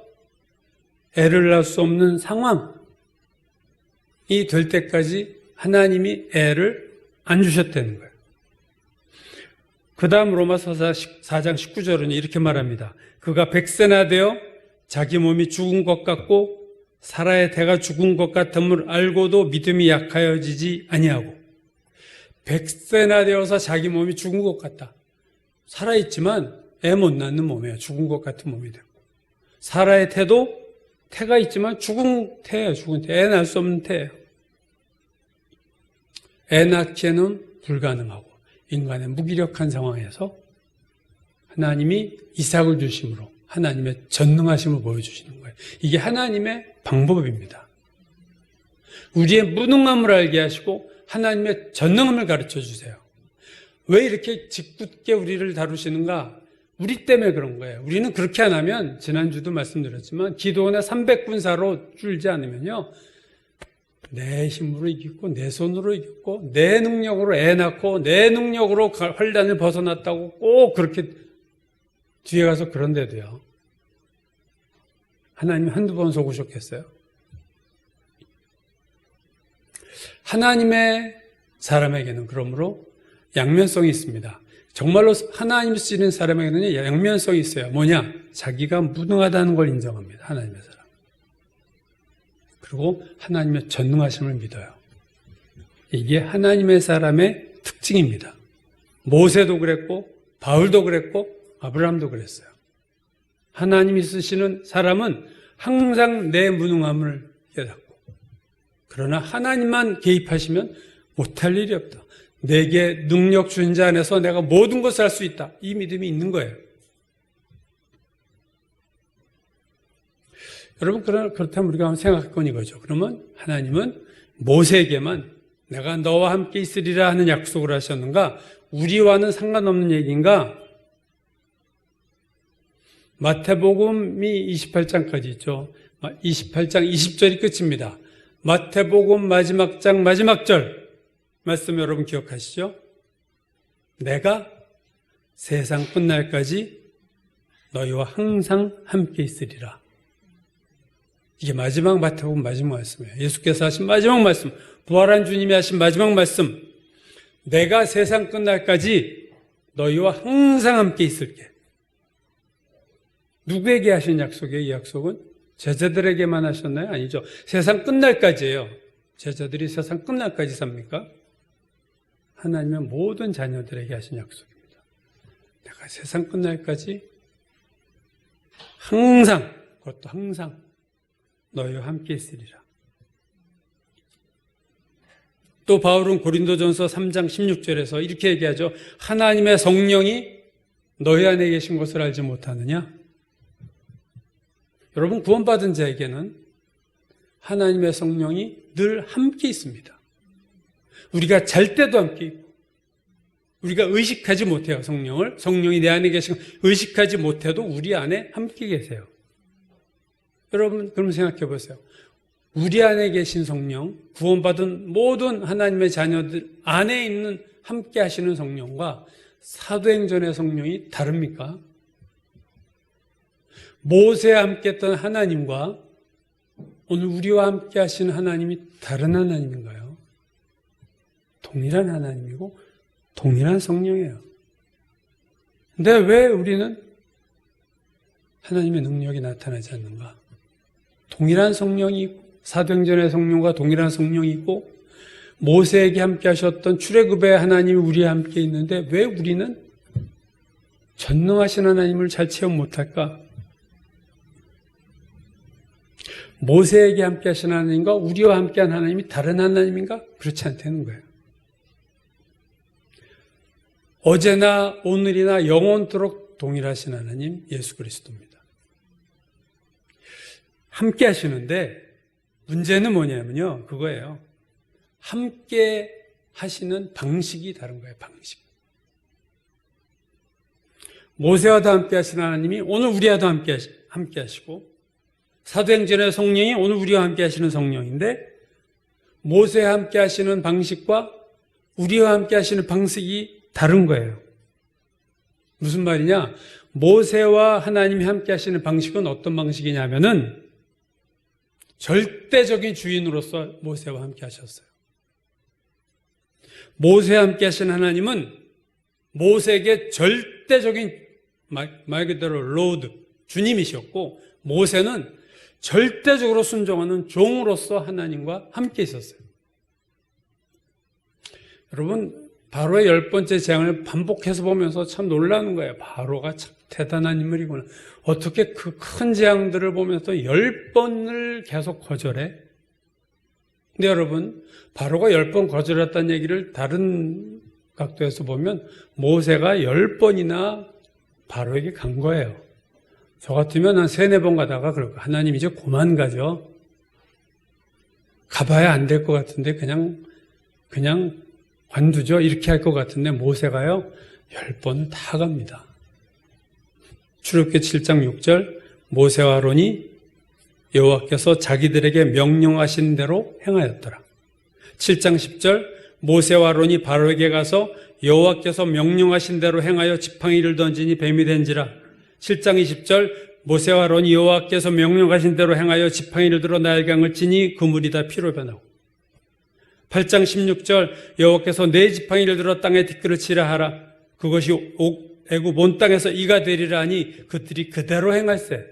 애를 낳을 수 없는 상황이 될 때까지 하나님이 애를 안 주셨다는 거예요. 그 다음 로마서 4장 19절은 이렇게 말합니다. 그가 100세나 되어 자기 몸이 죽은 것 같고 사라의 태가 죽은 것 같음을 알고도 믿음이 약하여지지 아니하고 100세나 되어서 자기 몸이 죽은 것 같다. 살아있지만 애 못 낳는 몸이에요. 죽은 것 같은 몸이 되고 사라의 태도 태가 있지만 죽은 태예요. 죽은 태. 애 낳을 수 없는 태예요. 애 낳기에는 불가능하고 인간의 무기력한 상황에서 하나님이 이삭을 주심으로 하나님의 전능하심을 보여주시는 거예요. 이게 하나님의 방법입니다. 우리의 무능함을 알게 하시고 하나님의 전능함을 가르쳐 주세요. 왜 이렇게 짓궂게 우리를 다루시는가? 우리 때문에 그런 거예요. 우리는 그렇게 안 하면 지난주도 말씀드렸지만 기도원의 300군사로 줄지 않으면요. 내 힘으로 이겼고 내 손으로 이겼고 내 능력으로 애 낳고 내 능력으로 환란을 벗어났다고 꼭 그렇게 뒤에 가서 그런데도요. 하나님이 한두 번 속으셨겠어요? 하나님의 사람에게는 그러므로 양면성이 있습니다. 정말로 하나님 쓰시는 사람에게는 양면성이 있어요. 뭐냐? 자기가 무능하다는 걸 인정합니다. 하나님의 사람. 그리고 하나님의 전능하심을 믿어요. 이게 하나님의 사람의 특징입니다. 모세도 그랬고 바울도 그랬고 아브라함도 그랬어요. 하나님이 쓰시는 사람은 항상 내 무능함을 깨닫고 그러나 하나님만 개입하시면 못할 일이 없다. 내게 능력 주신 자 안에서 내가 모든 것을 할 수 있다. 이 믿음이 있는 거예요. 여러분 그렇다면 우리가 한번 생각할 건 이거죠. 그러면 하나님은 모세에게만 내가 너와 함께 있으리라 하는 약속을 하셨는가? 우리와는 상관없는 얘기인가? 마태복음이 28장까지 있죠. 28장 20절이 끝입니다. 마태복음 마지막 장 마지막 절 말씀 여러분 기억하시죠? 내가 세상 끝날까지 너희와 항상 함께 있으리라. 이게 마지막 마태복음 마지막 말씀이에요. 예수께서 하신 마지막 말씀, 부활한 주님이 하신 마지막 말씀. 내가 세상 끝날까지 너희와 항상 함께 있을게. 누구에게 하신 약속이에요? 이 약속은? 제자들에게만 하셨나요? 아니죠. 세상 끝날까지예요. 제자들이 세상 끝날까지 삽니까? 하나님의 모든 자녀들에게 하신 약속입니다. 내가 세상 끝날까지 항상, 그것도 항상 너희와 함께 있으리라. 또 바울은 고린도전서 3장 16절에서 이렇게 얘기하죠. 하나님의 성령이 너희 안에 계신 것을 알지 못하느냐? 여러분 구원받은 자에게는 하나님의 성령이 늘 함께 있습니다. 우리가 잘 때도 함께 있고 우리가 의식하지 못해요. 성령이 내 안에 계신 의식하지 못해도 우리 안에 함께 계세요. 여러분 그럼 생각해 보세요. 우리 안에 계신 성령, 구원받은 모든 하나님의 자녀들 안에 있는 함께 하시는 성령과 사도행전의 성령이 다릅니까? 모세와 함께 했던 하나님과 오늘 우리와 함께 하시는 하나님이 다른 하나님인가요? 동일한 하나님이고 동일한 성령이에요. 근데 왜 우리는 하나님의 능력이 나타나지 않는가? 동일한 성령이 있고 사도행전의 성령과 동일한 성령이 있고 모세에게 함께 하셨던 출애굽의 하나님이 우리와 함께 있는데 왜 우리는 전능하신 하나님을 잘 체험 못할까? 모세에게 함께 하신 하나님과 우리와 함께한 하나님이 다른 하나님인가? 그렇지 않다는 거예요. 어제나 오늘이나 영원토록 동일하신 하나님 예수 그리스도입니다. 함께 하시는데 문제는 뭐냐면요. 그거예요. 함께 하시는 방식이 다른 거예요. 방식. 모세와도 함께 하시는 하나님이 오늘 우리와도 함께 하시고 사도행전의 성령이 오늘 우리와 함께 하시는 성령인데 모세와 함께 하시는 방식과 우리와 함께 하시는 방식이 다른 거예요. 무슨 말이냐? 모세와 하나님이 함께 하시는 방식은 어떤 방식이냐면은 절대적인 주인으로서 모세와 함께 하셨어요. 모세와 함께 하시는 하나님은 모세에게 절대적인 말 그대로 로드, 주님이셨고 모세는 절대적으로 순종하는 종으로서 하나님과 함께 있었어요. 여러분, 바로의 10번째 재앙을 반복해서 보면서 참 놀라는 거예요. 바로가 참 대단한 인물이구나. 어떻게 그 큰 재앙들을 보면서 10번을 계속 거절해? 근데 여러분, 바로가 10번 거절했다는 얘기를 다른 각도에서 보면 모세가 10번이나 바로에게 간 거예요. 저 같으면 한 3-4번 가다가 그럴 거예요. 하나님 이제 그만 가죠. 가봐야 안 될 것 같은데 그냥 관두죠. 이렇게 할 것 같은데 모세가요 10번을 다 갑니다. 출애굽기 7장 6절 모세와 아론이 여호와께서 자기들에게 명령하신 대로 행하였더라. 7장 10절 모세와 아론이 바로에게 가서 여호와께서 명령하신 대로 행하여 지팡이를 던지니 뱀이 된지라. 7장 20절 모세와 아론이 여호와께서 명령하신 대로 행하여 지팡이를 들어 나일강을 치니 그물이 다 피로 변하고. 8장 16절 여호와께서 네 지팡이를 들어 땅에 티끌을 치라 하라. 그것이 애굽 온 땅에서 이가 되리라 하니 그들이 그대로 행할세.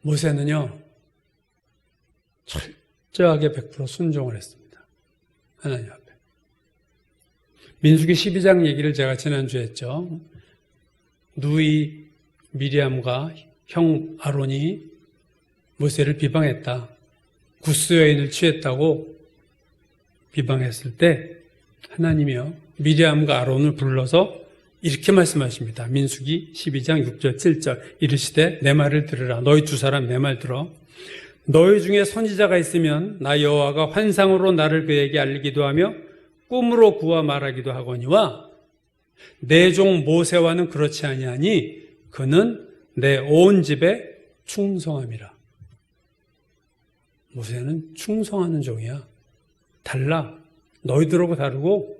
모세는요 철저하게 100% 순종을 했습니다. 하나님 앞에. 민수기 12장 얘기를 제가 지난주에 했죠. 누이 미리암과 형 아론이 모세를 비방했다. 구스 여인을 취했다고 비방했을 때 하나님이요 미리암과 아론을 불러서 이렇게 말씀하십니다. 민수기 12장 6절 7절 이르시되 내 말을 들으라. 너희 두 사람 내 말 들어. 너희 중에 선지자가 있으면 나 여호와가 환상으로 나를 그에게 알리기도 하며 꿈으로 그와 말하기도 하거니와 내 종 모세와는 그렇지 아니하니 그는 내 온 집에 충성함이라. 모세는 충성하는 종이야. 달라. 너희들하고 다르고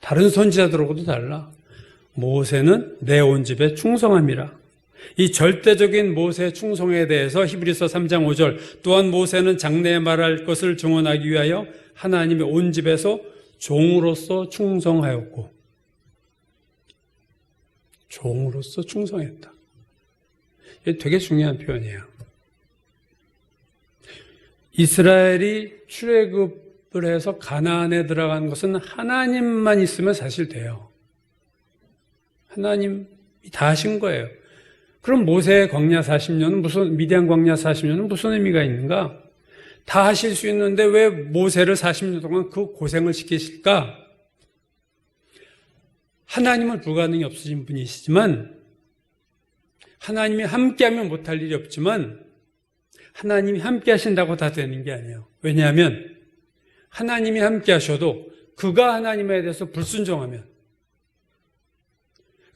다른 선지자들하고도 달라. 모세는 내 온 집에 충성함이라. 이 절대적인 모세의 충성에 대해서 히브리서 3장 5절 또한 모세는 장래에 말할 것을 증언하기 위하여 하나님의 온 집에서 종으로서 충성하였고. 종으로서 충성했다. 이게 되게 중요한 표현이에요. 이스라엘이 출애굽을 해서 가나안에 들어간 것은 하나님만 있으면 사실 돼요. 하나님이 다 하신 거예요. 그럼 모세의 광야 40년은 미디안 광야 40년은 무슨 의미가 있는가? 다 하실 수 있는데 왜 모세를 40년 동안 그 고생을 시키실까? 하나님은 불가능이 없으신 분이시지만 하나님이 함께하면 못할 일이 없지만 하나님이 함께 하신다고 다 되는 게 아니에요. 왜냐하면 하나님이 함께 하셔도 그가 하나님에 대해서 불순종하면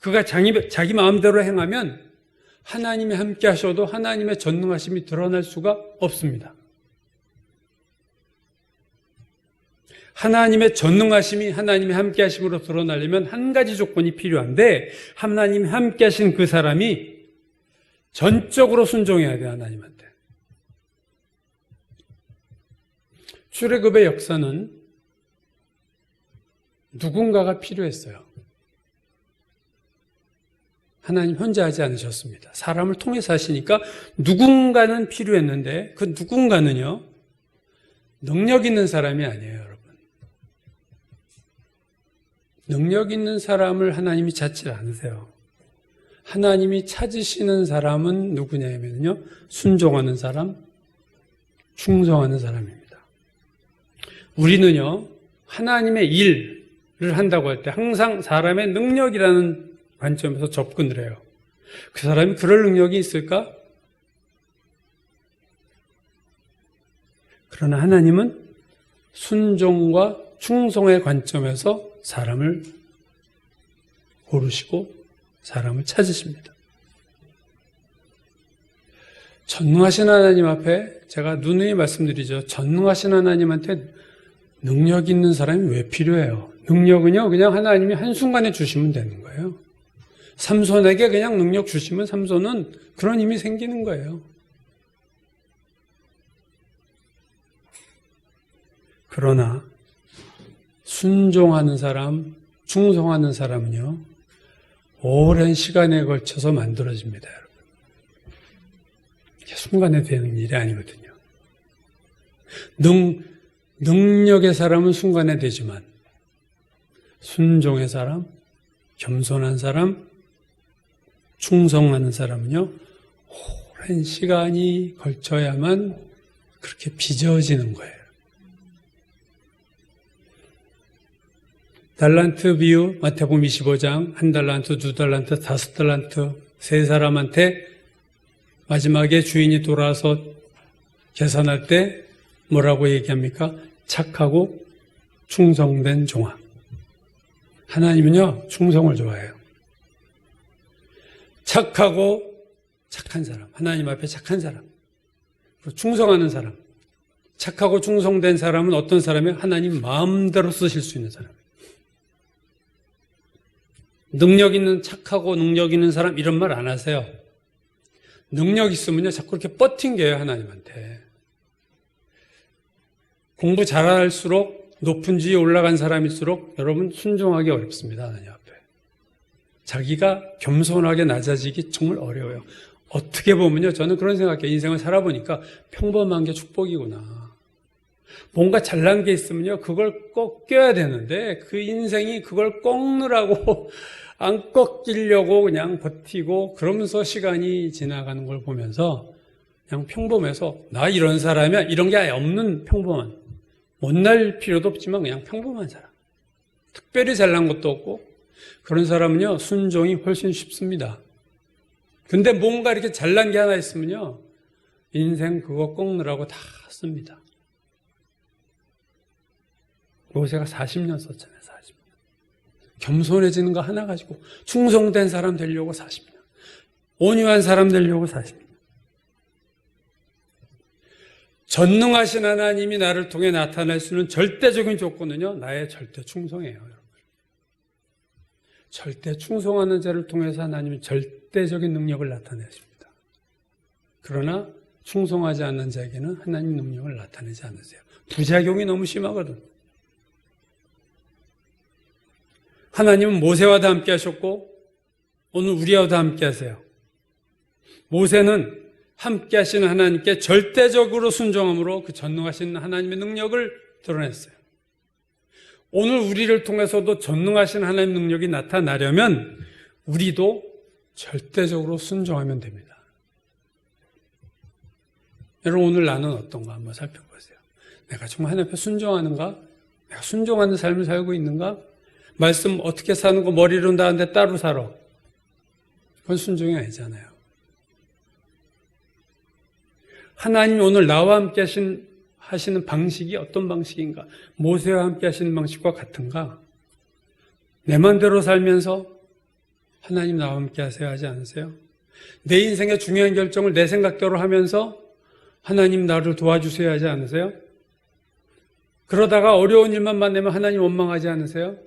그가 자기 마음대로 행하면 하나님이 함께 하셔도 하나님의 전능하심이 드러날 수가 없습니다. 하나님의 전능하심이 하나님의 함께 하심으로 드러나려면 한 가지 조건이 필요한데 하나님이 함께 하신 그 사람이 전적으로 순종해야 돼요. 하나님한테. 출애굽의 역사는 누군가가 필요했어요. 하나님 혼자 하지 않으셨습니다. 사람을 통해서 하시니까 누군가는 필요했는데 그 누군가는요, 능력 있는 사람이 아니에요, 여러분. 능력 있는 사람을 하나님이 찾지 않으세요. 하나님이 찾으시는 사람은 누구냐면요, 순종하는 사람, 충성하는 사람입니다. 우리는요, 하나님의 일을 한다고 할 때 항상 사람의 능력이라는 관점에서 접근을 해요. 그 사람이 그럴 능력이 있을까? 그러나 하나님은 순종과 충성의 관점에서 사람을 고르시고 사람을 찾으십니다. 전능하신 하나님 앞에 제가 누누이 말씀드리죠. 전능하신 하나님한테 능력 있는 사람이 왜 필요해요? 능력은요, 그냥 하나님이 한순간에 주시면 되는 거예요. 삼손에게 그냥 능력 주시면 삼손은 그런 힘이 생기는 거예요. 그러나 순종하는 사람, 충성하는 사람은요, 오랜 시간에 걸쳐서 만들어집니다, 여러분. 이게 순간에 되는 일이 아니거든요. 능력의 사람은 순간에 되지만 순종의 사람, 겸손한 사람, 충성하는 사람은요, 오랜 시간이 걸쳐야만 그렇게 빚어지는 거예요. 달란트 비유, 마태복음 25장, 1달란트, 2달란트, 5달란트, 3사람한테 마지막에 주인이 돌아와서 계산할 때 뭐라고 얘기합니까? 착하고 충성된 종아. 하나님은요, 충성을 좋아해요. 착하고 착한 사람, 하나님 앞에 착한 사람, 그리고 충성하는 사람. 착하고 충성된 사람은 어떤 사람이에요? 하나님 마음대로 쓰실 수 있는 사람이에요. 능력 있는, 착하고 능력 있는 사람 이런 말 안 하세요. 능력 있으면요, 자꾸 이렇게 뻗팅겨요, 하나님한테. 공부 잘할수록 높은 지위에 올라간 사람일수록 여러분 순종하기 어렵습니다, 하나님 앞에. 자기가 겸손하게 낮아지기 정말 어려워요. 어떻게 보면요, 저는 그런 생각해요. 인생을 살아보니까 평범한 게 축복이구나. 뭔가 잘난 게 있으면요, 그걸 꼭 껴야 되는데 그 인생이 그걸 꺾느라고 안 꺾이려고 그냥 버티고 그러면서 시간이 지나가는 걸 보면서 그냥 평범해서 나 이런 사람이야, 이런 게 아예 없는 평범한, 못날 필요도 없지만 그냥 평범한 사람, 특별히 잘난 것도 없고 그런 사람은요, 순종이 훨씬 쉽습니다. 근데 뭔가 이렇게 잘난 게 하나 있으면요, 인생 그거 꺾느라고 다 씁니다. 모세가 40년 썼잖아요, 40년. 겸손해지는 거 하나 가지고 충성된 사람 되려고 40년. 온유한 사람 되려고 40년. 전능하신 하나님이 나를 통해 나타낼 수 있는 절대적인 조건은요, 나의 절대 충성이에요, 여러분. 절대 충성하는 자를 통해서 하나님이 절대적인 능력을 나타내십니다. 그러나 충성하지 않는 자에게는 하나님 능력을 나타내지 않으세요. 부작용이 너무 심하거든. 하나님은 모세와도 함께 하셨고 오늘 우리와도 함께 하세요. 모세는 함께 하시는 하나님께 절대적으로 순종함으로 그 전능하신 하나님의 능력을 드러냈어요. 오늘 우리를 통해서도 전능하신 하나님의 능력이 나타나려면 우리도 절대적으로 순종하면 됩니다. 여러분, 오늘 나는 어떤가 한번 살펴보세요. 내가 정말 하나님 앞에 순종하는가? 내가 순종하는 삶을 살고 있는가? 말씀 어떻게 사는 거 머리로 나는데 따로 살아. 그건 순종이 아니잖아요. 하나님이 오늘 나와 함께 하시는 방식이 어떤 방식인가? 모세와 함께 하시는 방식과 같은가? 내 마음대로 살면서 하나님 나와 함께 하세요 하지 않으세요? 내 인생의 중요한 결정을 내 생각대로 하면서 하나님 나를 도와주세요 하지 않으세요? 그러다가 어려운 일만 만나면 하나님 원망하지 않으세요?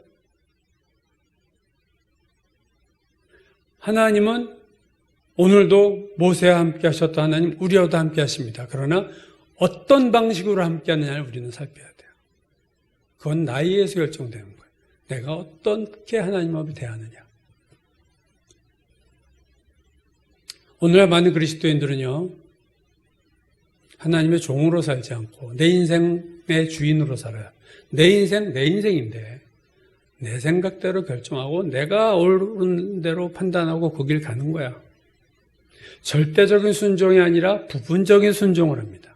하나님은 오늘도 모세와 함께 하셨던 하나님, 우리와도 함께 하십니다. 그러나 어떤 방식으로 함께하느냐를 우리는 살펴야 돼요. 그건 나에 의해서 결정되는 거예요. 내가 어떻게 하나님 앞에 대하느냐. 오늘날 많은 그리스도인들은요, 하나님의 종으로 살지 않고 내 인생의 주인으로 살아요. 내 인생, 내 인생인데 내 생각대로 결정하고 내가 옳은 대로 판단하고 그 길 가는 거야. 절대적인 순종이 아니라 부분적인 순종을 합니다.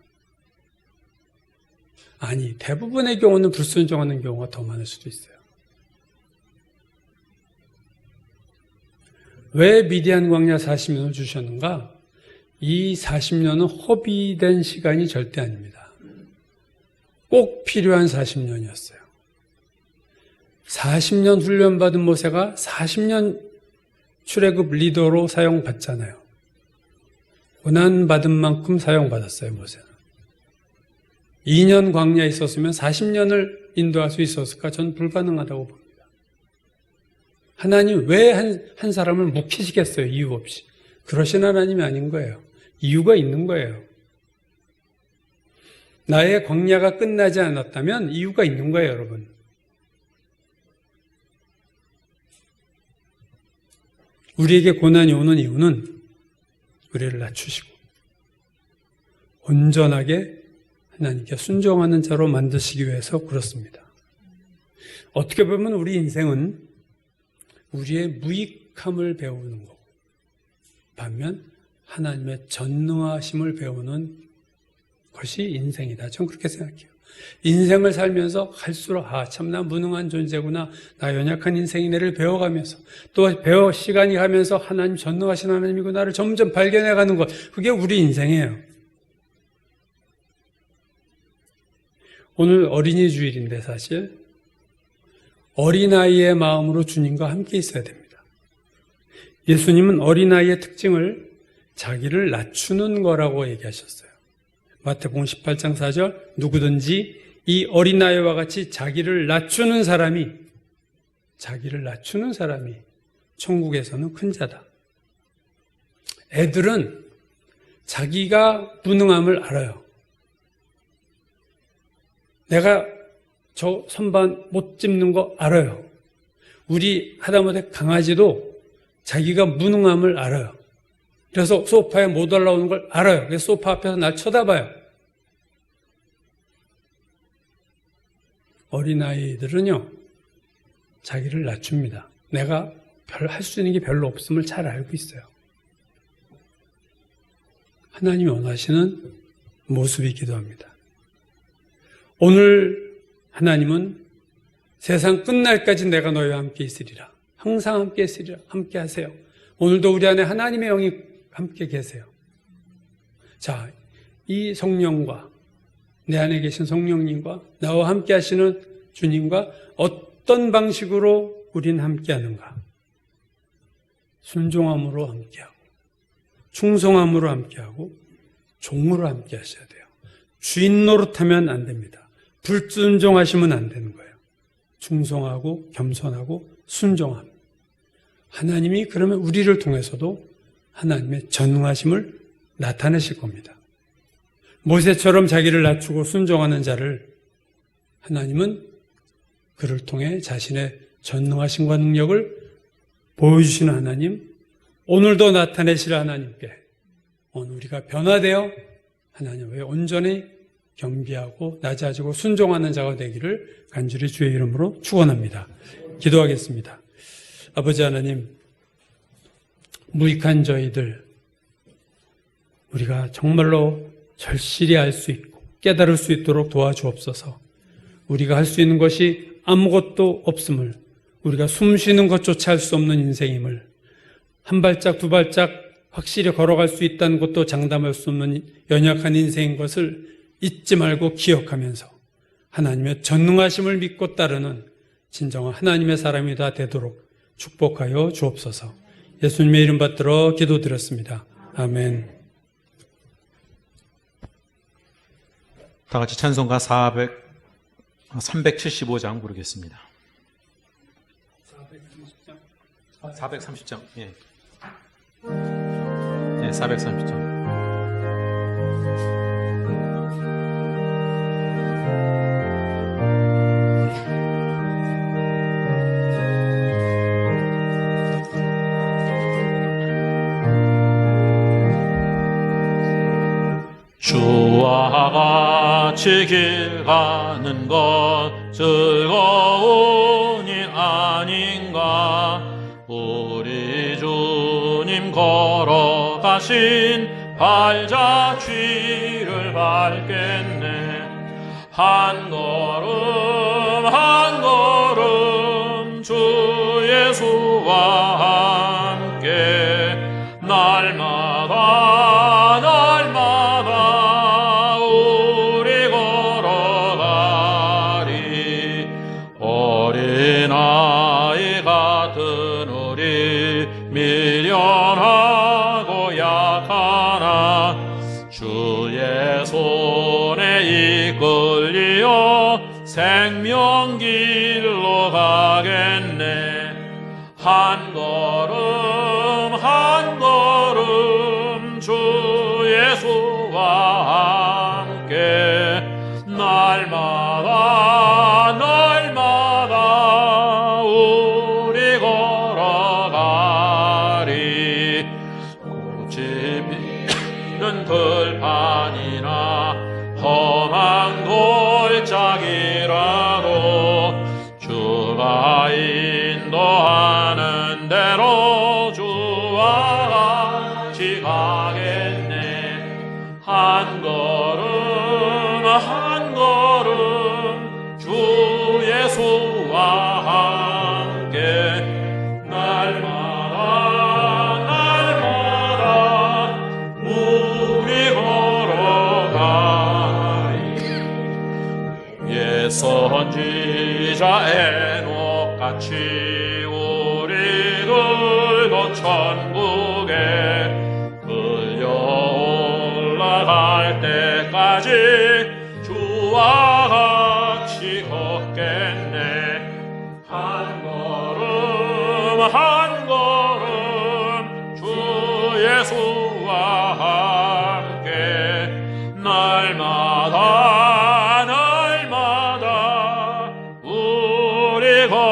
아니, 대부분의 경우는 불순종하는 경우가 더 많을 수도 있어요. 왜 미디안 광야 40년을 주셨는가? 이 40년은 허비된 시간이 절대 아닙니다. 꼭 필요한 40년이었어요. 40년 훈련받은 모세가 40년 출애굽 리더로 사용받잖아요. 고난받은 만큼 사용받았어요, 모세는. 2년 광야에 있었으면 40년을 인도할 수 있었을까? 저는 불가능하다고 봅니다. 하나님 왜 한 사람을 묵히시겠어요? 이유 없이. 그러신 하나님이 아닌 거예요. 이유가 있는 거예요. 나의 광야가 끝나지 않았다면 이유가 있는 거예요, 여러분. 우리에게 고난이 오는 이유는 우리를 낮추시고 온전하게 하나님께 순종하는 자로 만드시기 위해서 그렇습니다. 어떻게 보면 우리 인생은 우리의 무익함을 배우는 거고, 반면 하나님의 전능하심을 배우는 것이 인생이다. 저는 그렇게 생각해요. 인생을 살면서 갈수록 참 나 무능한 존재구나, 나 연약한 인생이네를 배워가면서 또 시간이 가면서 하나님 전능하신 하나님이구나를 점점 발견해가는 것, 그게 우리 인생이에요. 오늘 어린이 주일인데 사실 어린아이의 마음으로 주님과 함께 있어야 됩니다. 예수님은 어린아이의 특징을 자기를 낮추는 거라고 얘기하셨어요. 마태복음 18장 4절, 누구든지 이 어린아이와 같이 자기를 낮추는 사람이 천국에서는 큰 자다. 애들은 자기가 무능함을 알아요. 내가 저 선반 못 짚는 거 알아요. 우리 하다못해 강아지도 자기가 무능함을 알아요. 그래서 소파에 못 올라오는 걸 알아요. 그래서 소파 앞에서 날 쳐다봐요. 어린아이들은요, 자기를 낮춥니다. 내가 할 수 있는 게 별로 없음을 잘 알고 있어요. 하나님이 원하시는 모습이기도 합니다. 오늘 하나님은 세상 끝날까지 내가 너희와 함께 있으리라. 항상 함께 있으리라. 함께 하세요. 오늘도 우리 안에 하나님의 영이 함께 계세요. 자, 이 성령과 내 안에 계신 성령님과 나와 함께 하시는 주님과 어떤 방식으로 우린 함께 하는가? 순종함으로 함께하고, 충성함으로 함께하고, 종으로 함께 하셔야 돼요. 주인 노릇하면 안 됩니다. 불순종하시면 안 되는 거예요. 충성하고 겸손하고 순종함. 하나님이 그러면 우리를 통해서도 하나님의 전능하심을 나타내실 겁니다. 모세처럼 자기를 낮추고 순종하는 자를 하나님은 그를 통해 자신의 전능하심과 능력을 보여주시는 하나님, 오늘도 나타내실 하나님께 오늘 우리가 변화되어 하나님의 온전히 겸비하고 낮아지고 순종하는 자가 되기를 간절히 주의 이름으로 축원합니다. 기도하겠습니다. 아버지 하나님, 무익한 저희들 우리가 정말로 절실히 알 수 있고 깨달을 수 있도록 도와주옵소서. 우리가 할 수 있는 것이 아무것도 없음을, 우리가 숨 쉬는 것조차 할 수 없는 인생임을, 한 발짝 두 발짝 확실히 걸어갈 수 있다는 것도 장담할 수 없는 연약한 인생인 것을 잊지 말고 기억하면서 하나님의 전능하심을 믿고 따르는 진정한 하나님의 사람이 다 되도록 축복하여 주옵소서. 예수님의 이름 받들어 기도드렸습니다. 아멘.
다 같이 찬송가 375장 부르겠습니다. 430장. 예. 예, 430장.
주와 같이 길 가는 것 즐거우니 아닌가. 우리 주님 걸어가신 발자취를 밟겠네. 한 걸음 한 걸음 주 예수와 함께 날마다 날마다 우리 걸어가리. 어린아이 같은 우리 미련하고 약하나 주의 손에 이끌려 생명길로 가겠네. 한 걸음 한 걸음 주 예수와 함께 날마다 날마다 우리 걸어가리. 꽃이 피는 들판이나 험한 골짜기라도 주가 인도하는 대로 주와 같이 가겠네. 한 걸음 한 걸음 주 예수와 함께 날마다 날마다 우리 걸어가리. 옛 선지자 에녹같이 우리들도 천국에 끌려 올라갈 때까지 주와 같이 걷겠네. 한 걸음 한 걸음 주 예수와 함께 날마다 날마다 우리 걸어가리.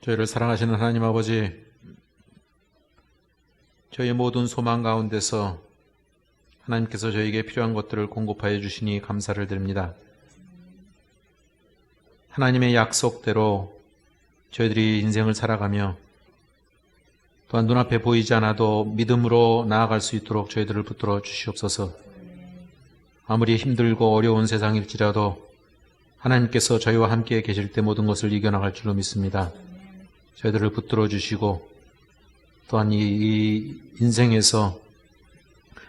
저희를 사랑하시는 하나님 아버지, 저희의 모든 소망 가운데서 하나님께서 저희에게 필요한 것들을 공급하여 주시니 감사를 드립니다. 하나님의 약속대로 저희들이 인생을 살아가며 또한 눈앞에 보이지 않아도 믿음으로 나아갈 수 있도록 저희들을 붙들어 주시옵소서. 아무리 힘들고 어려운 세상일지라도 하나님께서 저희와 함께 계실 때 모든 것을 이겨나갈 줄로 믿습니다. 저희들을 붙들어 주시고 또한 이 인생에서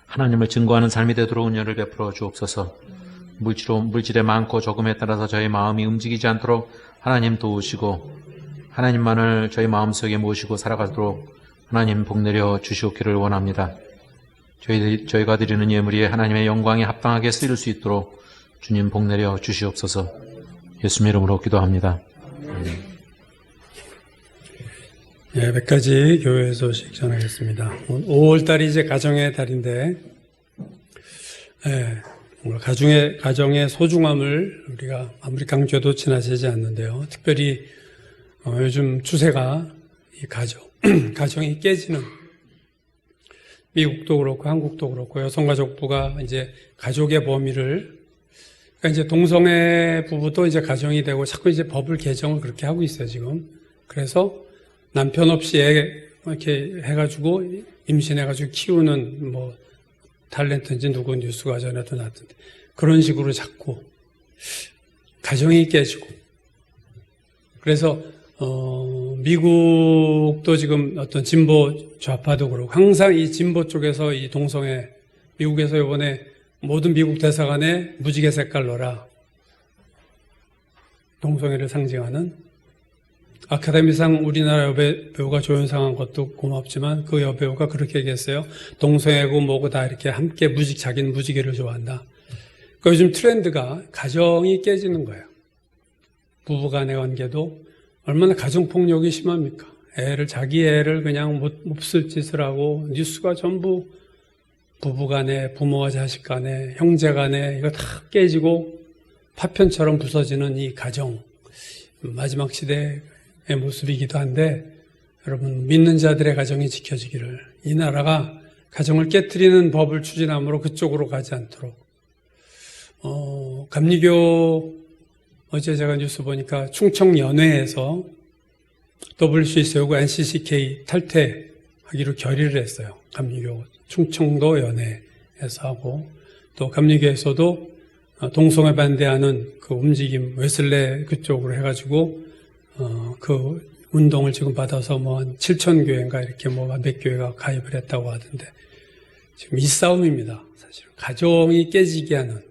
하나님을 증거하는 삶이 되도록 은혜를 베풀어 주옵소서. 물질의 많고 적음에 따라서 저희 마음이 움직이지 않도록 하나님 도우시고 하나님만을 저희 마음속에 모시고 살아가도록 하나님 복내려 주시옵기를 원합니다. 저희가 드리는 예물이 하나님의 영광에 합당하게 쓰일 수 있도록 주님 복내려 주시옵소서. 예수님 이름으로 기도합니다.
네, 몇 가지 교회 소식 전하겠습니다. 5월달이 이제 가정의 달인데, 가정의 소중함을 우리가 아무리 강조해도 지나치지 않는데요. 특별히 요즘 추세가 이 가정이 깨지는, 미국도 그렇고 한국도 그렇고 여성가족부가 이제 가족의 범위를, 그러니까 이제 동성애 부부도 이제 가정이 되고 자꾸 이제 법을 개정을 그렇게 하고 있어요, 지금. 그래서 남편 없이 이렇게 해가지고 임신해가지고 키우는 뭐 탤런트인지 누구 뉴스가 전에도 났던데 그런 식으로 자꾸 가정이 깨지고 그래서 미국도 지금 어떤 진보 좌파도 그렇고 항상 이 진보 쪽에서 이 동성애 미국에서 이번에 모든 미국 대사관에 무지개 색깔 넣어라 동성애를 상징하는 아카데미상 우리나라 여배우가 조연상한 것도 고맙지만 그 여배우가 그렇게 얘기했어요. 동성애고 뭐고 다 이렇게 함께 자기는 무지개를 좋아한다. 그러니까 요즘 트렌드가 가정이 깨지는 거예요. 부부간의 관계도 얼마나 가정폭력이 심합니까? 자기 애를 그냥 몹쓸 짓을 하고 뉴스가 전부 부부간에 부모와 자식간에 형제간에 이거 다 깨지고 파편처럼 부서지는 이 가정. 마지막 시대의 모습이기도 한데 여러분 믿는 자들의 가정이 지켜지기를, 이 나라가 가정을 깨트리는 법을 추진함으로 그쪽으로 가지 않도록. 감리교 어제 제가 뉴스 보니까 충청연회에서 WC 세우고 NCCK 탈퇴하기로 결의를 했어요. 감리교 충청도 연회에서 하고, 또 감리교에서도 동성애 반대하는 그 움직임 웨슬레 그쪽으로 해가지고 그 운동을 지금 받아서 뭐 한 7천 교회인가 이렇게 뭐 몇 교회가 가입을 했다고 하던데, 지금 이 싸움입니다. 사실은 가정이 깨지게 하는.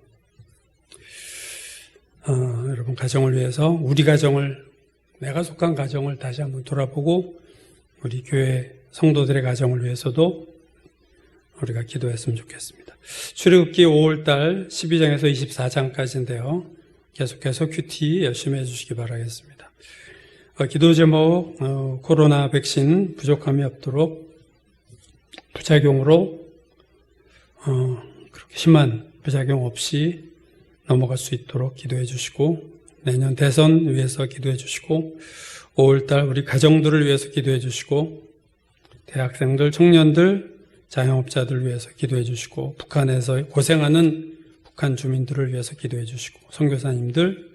여러분 가정을 위해서, 우리 가정을, 내가 속한 가정을 다시 한번 돌아보고 우리 교회 성도들의 가정을 위해서도 우리가 기도했으면 좋겠습니다. 출애굽기 5월달 12장에서 24장까지인데요. 계속해서 큐티 열심히 해주시기 바라겠습니다. 기도 제목, 코로나 백신 부족함이 없도록 부작용으로 그렇게 심한 부작용 없이 넘어갈 수 있도록 기도해 주시고, 내년 대선 위해서 기도해 주시고, 5월달 우리 가정들을 위해서 기도해 주시고, 대학생들, 청년들, 자영업자들 위해서 기도해 주시고, 북한에서 고생하는 북한 주민들을 위해서 기도해 주시고, 선교사님들,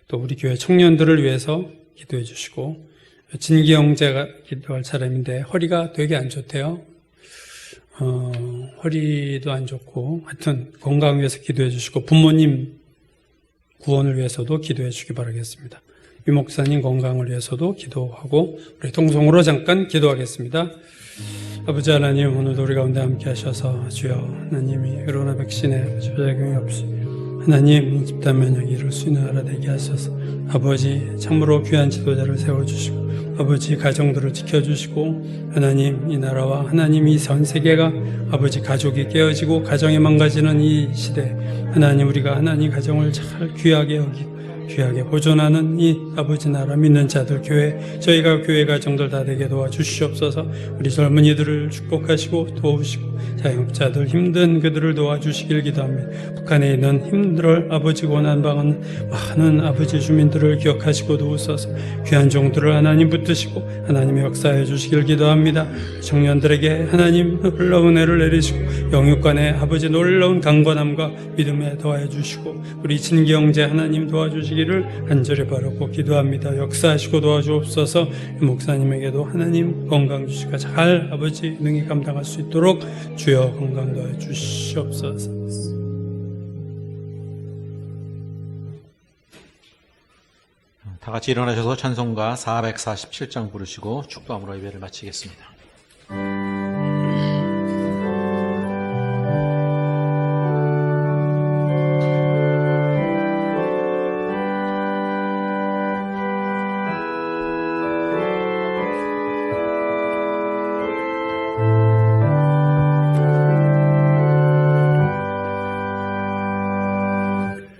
또 우리 교회 청년들을 위해서 기도해 주시고, 진기 형제가 기도할 사람인데 허리가 되게 안 좋대요. 허리도 안 좋고, 하여튼 건강 위해서 기도해 주시고, 부모님 구원을 위해서도 기도해 주시기 바라겠습니다. 유 목사님 건강을 위해서도 기도하고, 우리 통성으로 잠깐 기도하겠습니다. 아버지 하나님, 오늘도 우리 가운데 함께 하셔서 주여, 하나님이 코로나 백신에 부작용이 없이 하나님 집단 면역이 이룰 수 있는 나라 되게 하셔서, 아버지 참으로 귀한 지도자를 세워주시고, 아버지 가정들을 지켜주시고, 하나님 이 나라와 하나님 이 전 세계가 아버지 가족이 깨어지고 가정이 망가지는 이 시대, 하나님 우리가 하나님 가정을 잘 귀하게 여기고 귀하게 보존하는 이 아버지 나라 믿는 자들 교회, 저희가 교회 가정들 다 되게 도와주시옵소서. 우리 젊은이들을 축복하시고 도우시고, 자영업자들 힘든 그들을 도와주시길 기도합니다. 북한에 있는 힘들어 아버지 고난당하는 많은 아버지 주민들을 기억하시고 도우소서. 귀한 종들을 하나님 붙드시고 하나님의 역사해 주시길 기도합니다. 청년들에게 하나님 놀라운 은혜를 내리시고, 영육간에 아버지 놀라운 강건함과 믿음에 더해 주시고, 우리 진기 형제 하나님 도와주시기를 간절히 바라고 기도합니다. 역사하시고 도와주옵소서. 목사님에게도 하나님 건강 주시고 잘 아버지 능히 감당할 수 있도록 주여 건강 더해 주시옵소서.
다 같이 일어나셔서 찬송가 447장 부르시고 축도함으로 예배를 마치겠습니다.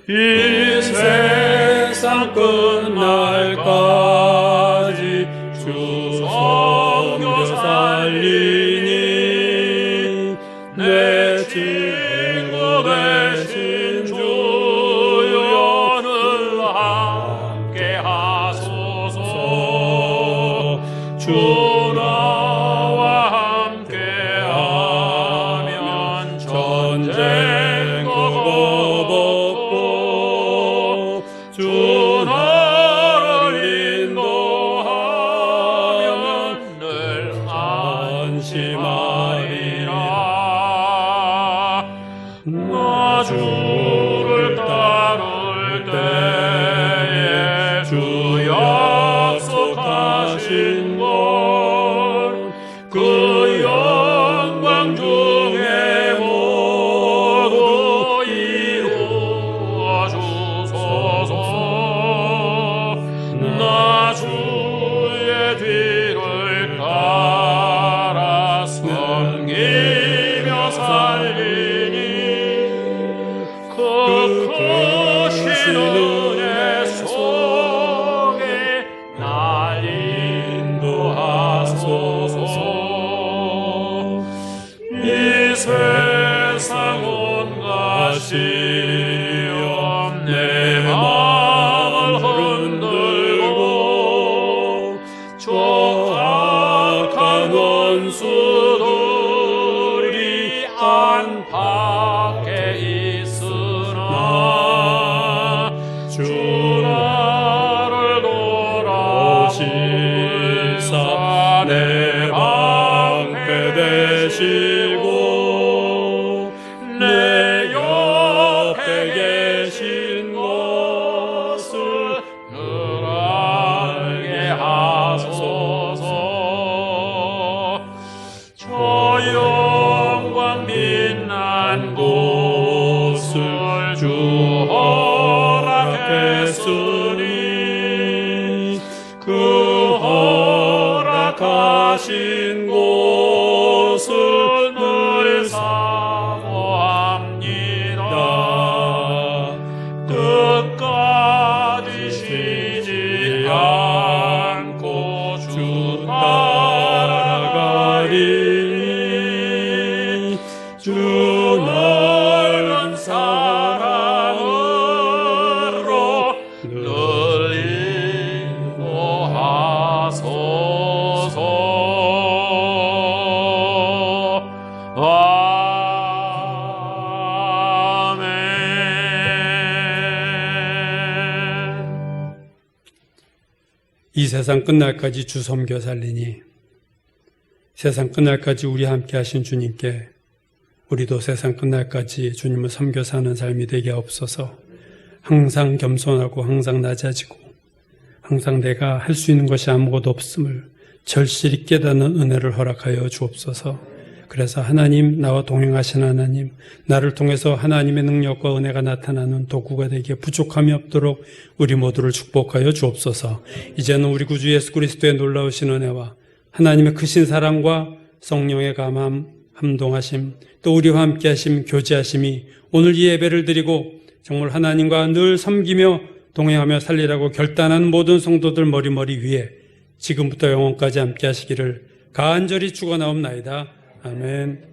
이 세상 끝날까지 주 성교 살리니 내 친구 되신 주여는 함께 하소서. 주 나와 함께 하면 전쟁 없고 주 나를 인도하면 늘 안심하리라. 나 주를 따를 때에 주 약속하신 그 영광 중에 모두 이루어 주소서. 하신 곳을 늘 사모합니다. 끝까지 쉬지 않고 주 따라가리. 주 넓은 사랑으로 늘 인도하소서. 아멘.
이 세상 끝날까지 주 섬겨 살리니 세상 끝날까지 우리 함께 하신 주님께 우리도 세상 끝날까지 주님을 섬겨 사는 삶이 되게 하옵소서. 항상 겸손하고 항상 낮아지고 항상 내가 할 수 있는 것이 아무것도 없음을 절실히 깨닫는 은혜를 허락하여 주옵소서. 그래서 하나님, 나와 동행하신 하나님, 나를 통해서 하나님의 능력과 은혜가 나타나는 도구가 되기에 부족함이 없도록 우리 모두를 축복하여 주옵소서. 이제는 우리 구주 예수 그리스도의 놀라우신 은혜와 하나님의 크신 사랑과 성령의 감함, 함동하심, 또 우리와 함께하심, 교제하심이 오늘 이 예배를 드리고 정말 하나님과 늘 섬기며 동행하며 살리라고 결단한 모든 성도들 머리 위에 지금부터 영원까지 함께 하시기를 간절히 축원하옵나이다. 아멘.